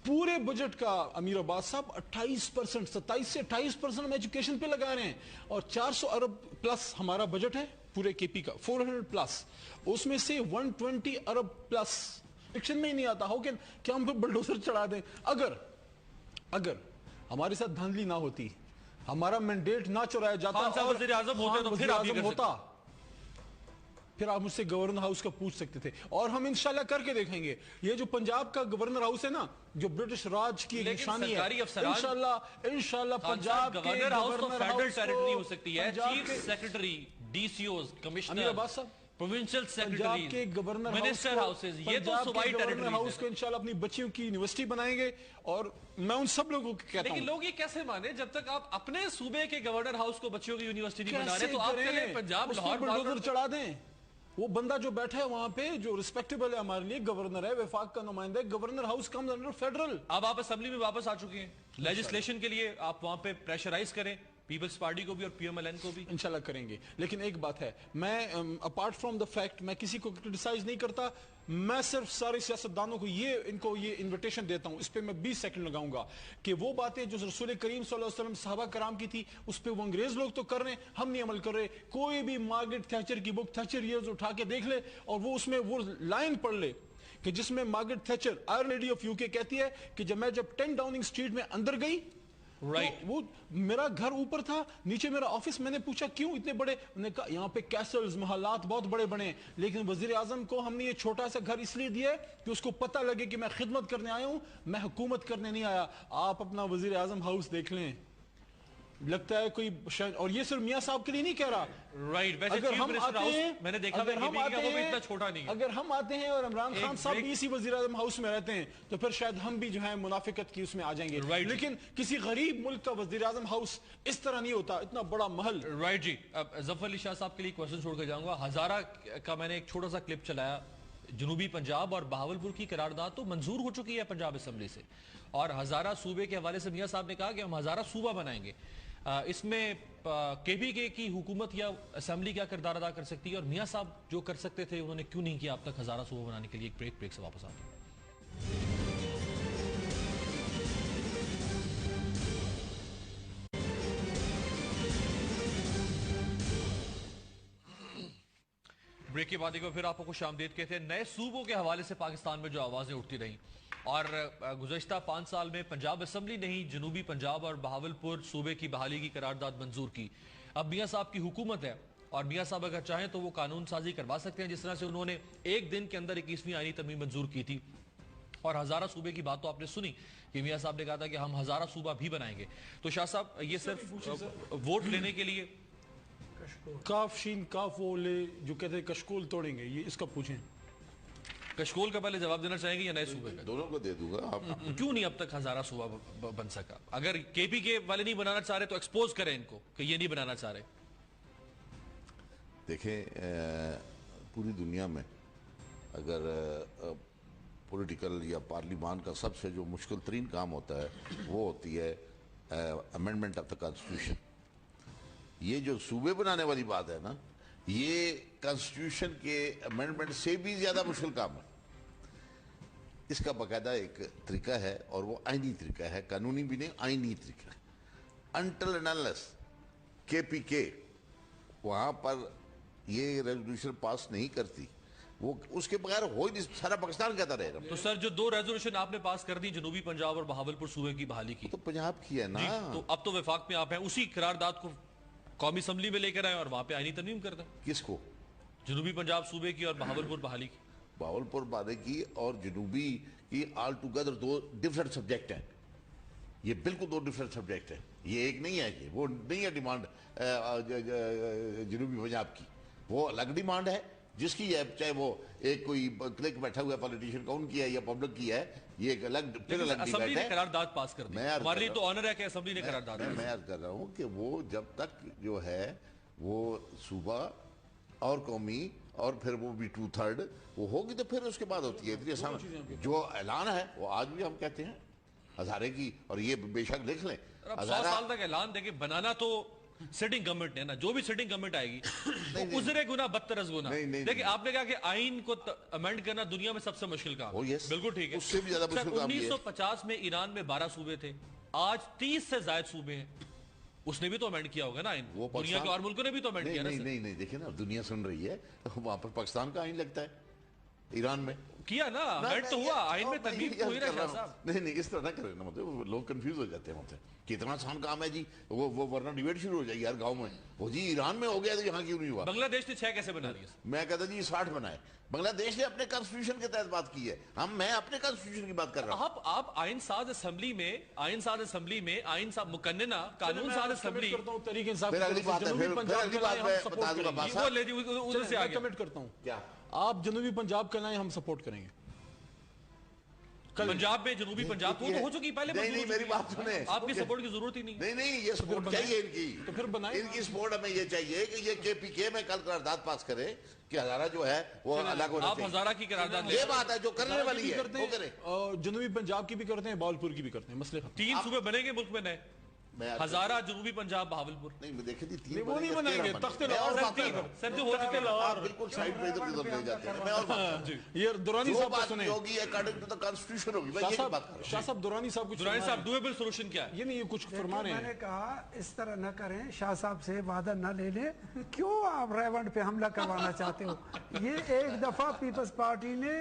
Speaker 1: پورے بجٹ کا امیر عباس صاحب 28%، 27 سے 28% ہم ایجوکیشن پہ لگا رہے ہیں، اور 400 ارب پلس ہمارا بجٹ ہے پورے کے پی کا، 400 پلس، اس میں سے 120 ارب پلس ایکشن میں ہی نہیں آتا. ہو کہ ہم بلڈوزر چڑھا دیں. اگر ہمارے ساتھ دھاندلی نہ ہوتی، ہمارا مینڈیٹ نہ چرایا جاتا،
Speaker 2: خان صاحب وزیر اعظم ہوتے تو پھر آپ یہ کر
Speaker 1: ہوتا، پھر آپ مجھ سے گورنر ہاؤس کا پوچھ سکتے تھے، اور ہم انشاءاللہ کر کے دیکھیں گے. یہ جو پنجاب کا گورنر ہاؤس ہے نا، جو برٹش راج کی ایک نشانی ہے، انشاءاللہ پنجاب کے
Speaker 2: گورنر ہاؤس تو فیڈرل ٹیریٹری ہو سکتی ہے.
Speaker 1: Punjab
Speaker 2: chief secretary, D C Os,
Speaker 1: Amir
Speaker 2: commissioner,
Speaker 1: Abbas صاحب
Speaker 2: پروونشل
Speaker 1: پنجاب کے
Speaker 2: سیکرٹریز،
Speaker 1: گورنر
Speaker 2: منسٹر ہاؤسز، یہ تو صوبائی
Speaker 1: گورنر ہاؤس
Speaker 2: ٹیریٹریز
Speaker 1: کو
Speaker 2: ہیں.
Speaker 1: انشاءاللہ اپنی بچیوں کی یونیورسٹی بنائیں گے. اور میں ان سب لوگوں کو کہتا
Speaker 2: لیکن
Speaker 1: ہوں
Speaker 2: لوگ یہ کیسے مانے جب تک آپ اپنے صوبے کے گورنر ہاؤس کو بچیوں کی یونیورسٹی نہیں بنا رہے،
Speaker 1: کیسے
Speaker 2: تو آپ
Speaker 1: کریں؟
Speaker 2: چلے پنجاب
Speaker 1: اس
Speaker 2: لاہور
Speaker 1: پر بلڈوزر چڑھا دیں. وہ بندہ جو بیٹھا ہے وہاں پہ جو ریسپیکٹیبل ہے ہمارے لیے، گورنر ہے، وفاق کا نمائندہ ہے، governor house comes under federal.
Speaker 2: اب آپ اسمبلی میں واپس آ چکے ہیں، لیجسلیشن کے لیے آپ وہاں پہ پریشرائز کریں پیپلز پارٹی کو بھی اور PMLN کو بھی.
Speaker 1: انشاءاللہ کریں گے. لیکن ایک بات ہے، میں اپارٹ فرام دا فیکٹ میں کسی کو کرٹیسائز نہیں کرتا، میں صرف سارے سیاستدانوں کو ان کو یہ انویٹیشن دیتا ہوں، اس پہ میں 20 سیکنڈ لگاؤں گا، کہ وہ باتیں جو رسول کریم صلی اللہ علیہ وسلم صحابہ کرام کی تھی اس پہ وہ انگریز لوگ تو کر رہے ہیں، ہم نہیں عمل کر رہے. کوئی بھی مارگریٹ تھیچر کی بک تھیچر ایئرز اٹھا کے دیکھ لے اور وہ اس میں وہ لائن پڑھ لے کہ جس میں Margaret Thatcher iron lady of UK کہتی ہے کہ جب 10 ڈاؤننگ اسٹریٹ میں اندر گئی، وہ میرا گھر اوپر تھا، نیچے میرا آفس، میں نے پوچھا کیوں اتنے بڑے، نے کہا یہاں پہ کیسلز، محلات بہت بڑے بنے، لیکن وزیر اعظم کو ہم نے یہ چھوٹا سا گھر اس لیے دیا ہے کہ اس کو پتہ لگے کہ میں خدمت کرنے آیا ہوں، میں حکومت کرنے نہیں آیا. آپ اپنا وزیر اعظم ہاؤس دیکھ لیں، لگتا ہے کوئی شاید، اور یہ صرف میاں صاحب کے لیے نہیں کہہ رہا. اگر ہم آتے ہیں،
Speaker 2: میں نے دیکھا
Speaker 1: اگر ہم آتے ہیں اور عمران خان صاحب بھی اسی وزیر اعظم ہاؤس میں رہتے ہیں تو پھر شاید ہم بھی جو ہے منافقت کی اس میں آ جائیں گے. لیکن کسی غریب ملک کا وزیر اعظم ہاؤس اس طرح نہیں ہوتا، اتنا بڑا محل.
Speaker 2: رائٹ جی. اب ظفر علی شاہ صاحب کے لیے کوشچن چھوڑ کر جاؤں گا. ہزارہ کا میں نے ایک چھوٹا سا کلپ چلایا. جنوبی پنجاب اور بہاولپور کی قرارداد تو منظور ہو چکی ہے پنجاب اسمبلی سے، اور ہزارہ صوبے کے حوالے سے میاں صاحب نے کہا کہ ہم ہزارہ صوبہ بنائیں گے. اس میں KPK کی حکومت یا اسمبلی کیا کردار ادا کر سکتی ہے، اور میاں صاحب جو کر سکتے تھے انہوں نے کیوں نہیں کیا اب تک ہزارہ صوبہ بنانے کے لیے؟ ایک بریک سے واپس آتے ہیں. بریک کے بعد ایک بار پھر آپ کو خوش آمدید کہتے ہیں. نئے صوبوں کے حوالے سے پاکستان میں جو آوازیں اٹھتی رہیں، اور گزشتہ 5 سال میں پنجاب اسمبلی نے ہی جنوبی پنجاب اور بہاولپور صوبے کی بحالی کی قرارداد منظور کی. اب میاں صاحب کی حکومت ہے، اور میاں صاحب اگر چاہیں تو وہ قانون سازی کروا سکتے ہیں، جس طرح سے انہوں نے ایک دن کے اندر 21ویں آئینی ترمیم منظور کی تھی. اور ہزارہ صوبے کی بات تو آپ نے سنی کہ میاں صاحب نے کہا تھا کہ ہم ہزارہ صوبہ بھی بنائیں گے. تو شاہ صاحب یہ صرف ووٹ لینے کے لیے
Speaker 1: کاف شین کاف وہ لے جو کہتے ہیں کشکول توڑیں گے، یہ اس کا پوچھیں.
Speaker 2: کشکول کا پہلے جواب دینا چاہیں گے یا نئے صوبے کا؟
Speaker 4: دونوں کو دے دوں گا. آپ
Speaker 2: کیوں نہیں اب تک ہزارہ صوبہ بن سکا؟ اگر KPK والے نہیں بنانا چاہ رہے تو ایکسپوز کریں ان کو کہ یہ نہیں بنانا چاہ رہے.
Speaker 4: دیکھیں، پوری دنیا میں اگر پولیٹیکل یا پارلیمان کا سب سے جو مشکل ترین کام ہوتا ہے وہ ہوتی ہے امینڈمنٹ آف دا کانسٹیٹیوشن. یہ جو صوبے بنانے والی بات ہے نا، یہ کانسٹیٹیوشن کے امینڈمنٹ سے بھی زیادہ مشکل کام ہے. اس کا باقاعدہ ایک طریقہ ہے، اور وہ آئینی طریقہ ہے، قانونی بھی نہیں، آئینی طریقہ ہے. انٹل اینڈ انلیس KPK وہاں پر یہ ریزولوشن پاس نہیں کرتی، وہ اس کے بغیر ہو ہی نہیں، سارا پاکستان کہتا رہے گا.
Speaker 2: تو سر جو 2 ریزولوشن آپ نے پاس کر دی جنوبی پنجاب اور بہاولپور صوبے کی بحالی کی،
Speaker 4: تو پنجاب کی ہے نا.
Speaker 2: تو اب تو وفاق میں آپ ہیں، اسی قرارداد کو قومی اسمبلی میں لے کر آئے اور وہاں پہ آئینی ترمیم کر دیں.
Speaker 4: کس کو؟
Speaker 2: جنوبی پنجاب صوبے کی اور بہاولپور بحالی کی.
Speaker 4: باولپور بانے کی اور جنوبی کی آل ٹوگیدر دو ڈفرنٹ سبجیکٹ ہیں. یہ بالکل دو ڈفرنٹ سبجیکٹ ہیں. یہ ایک نہیں ہے. یہ وہ نہیں ہے ڈیمانڈ جنوبی پنجاب کی. وہ الگ ڈیمانڈ ہے جس کی ہے, چاہے وہ ایک کوئی کلک بیٹھا ہوا پولیٹیشین کا ان کی ہے یا پبلک کی ہے, یہ ایک الگ پھر الگ
Speaker 2: اسمبلی
Speaker 4: ڈیبیٹ
Speaker 2: نے
Speaker 4: ہے.
Speaker 2: قرارداد پاس کر دی. ہمارے لیے تو آنر ہے کہ اسمبلی نے قرارداد
Speaker 4: میں عرض کر رہا ہوں کہ وہ جب تک جو ہے وہ صوبہ اور قومی اور پھر وہ بھی 2/3 وہ ہوگی تو پھر اس کے بعد ہوتی ہے. اتنی آسان جو اعلان ہے وہ آج بھی ہم کہتے ہیں ہزارے کی, اور یہ بے شک لکھ لیں.
Speaker 2: 100 سال تک اعلان دے کے بنانا تو سٹنگ گورنمنٹ نے نا, جو بھی سٹنگ گورنمنٹ آئے گی وہ عذر گناہ بدتر از گناہ. دیکھیں آپ نے کہا کہ آئین کو امینڈ کرنا دنیا میں سب سے مشکل کام. بالکل ٹھیک ہے.
Speaker 4: اس سے بھی زیادہ مشکل کام یہ ہے.
Speaker 2: 1950 میں ایران میں 12 صوبے تھے, آج 30 سے زائد صوبے ہیں. اس نے بھی تو امینڈ کیا ہوگا نا آئین. دنیا کے اور ملکوں نے بھی تو امینڈ کیا نا.
Speaker 4: نہیں دیکھیں نا, دنیا سن رہی ہے, وہاں پر پاکستان کا آئین لگتا ہے ایران میں
Speaker 2: کیا نا, امینڈ تو ہوا آئین میں ترمیم ہوئی نا شاہ صاحب.
Speaker 4: نہیں اس طرح نہ کریں نا, مطلب لوگ کنفیوز ہو جاتے ہیں. کتنا آسان کام ہے جی, وہ ورنہ ڈیبیٹ شروع ہو جائے گی ہر گاؤں میں. وہ جی ایران میں ہو گیا تو یہاں کیوں نہیں ہوا.
Speaker 2: بنگلہ دیش نے 6 کیسے بنا دیا؟
Speaker 4: میں کہتا جی 60 بنائے. بنگلہ دیش نے اپنے کانسٹیٹیوشن کے تحت بات کی ہے, میں اپنے کانسٹیٹیوشن کی بات کر رہا ہوں.
Speaker 2: آپ آئین ساز اسمبلی میں آئین ساز مقننہ قانون ساز اسمبلی
Speaker 4: پھر اگلی بات ہے, پھر اگلی بات میں بتا دوں گا بات صاحب.
Speaker 1: کمنٹ کرتا ہوں,
Speaker 4: کیا
Speaker 1: آپ جنوبی پنجاب کا لائیں ہم سپورٹ کریں گے.
Speaker 2: پنجاب میں جنوبی پنجاب وہ تو ہو چکی پہلے.
Speaker 4: نہیں میری بات سنیں,
Speaker 2: آپ کی سپورٹ کی ضرورت ہی نہیں.
Speaker 4: نہیں یہ سپورٹ چاہیے ان کی.
Speaker 1: تو پھر بنائیں.
Speaker 4: ان کی سپورٹ ہمیں یہ چاہیے کہ یہ کے پی کے میں کل قرارداد پاس کرے کہ ہزارہ جو ہے وہ الگ ہونا
Speaker 2: آپ ہزارہ کی قرارداد
Speaker 4: یہ بات ہے جو کرنے والی ہے وہ کریں.
Speaker 1: جنوبی پنجاب کی بھی کرتے ہیں, باولپور کی بھی کرتے ہیں, مسئلے
Speaker 2: 3 صوبے بنے گے ملک میں نئے, ہزارہ جنوبی پنجاب بہاولپور.
Speaker 4: نہیں دیکھیں جی,
Speaker 1: وہ نہیں بنائیں گے. تخت لاہور
Speaker 4: بالکل سائڈ پہ ادھر ادھر لے جاتے ہیں. میں اور بات
Speaker 1: یہ دورانی صاحب کو سنیں.
Speaker 4: ہوگی اکارڈنگ ٹو دا کانسٹیٹیوشن ہوگی. میں یہ بات کر رہا ہوں.
Speaker 1: شاہ صاحب دورانی صاحب کچھ
Speaker 2: دورانی صاحب ڈویبل سولوشن کیا ہے؟
Speaker 1: یہ نہیں کچھ فرما رہے
Speaker 5: میں
Speaker 1: ہیں.
Speaker 5: نے کہا اس طرح نہ کریں, شاہ صاحب سے وعدہ نہ لے لیں. کیوں آپ ریونڈ پہ حملہ کروانا چاہتے ہو؟ یہ ایک دفعہ پیپلز پارٹی نے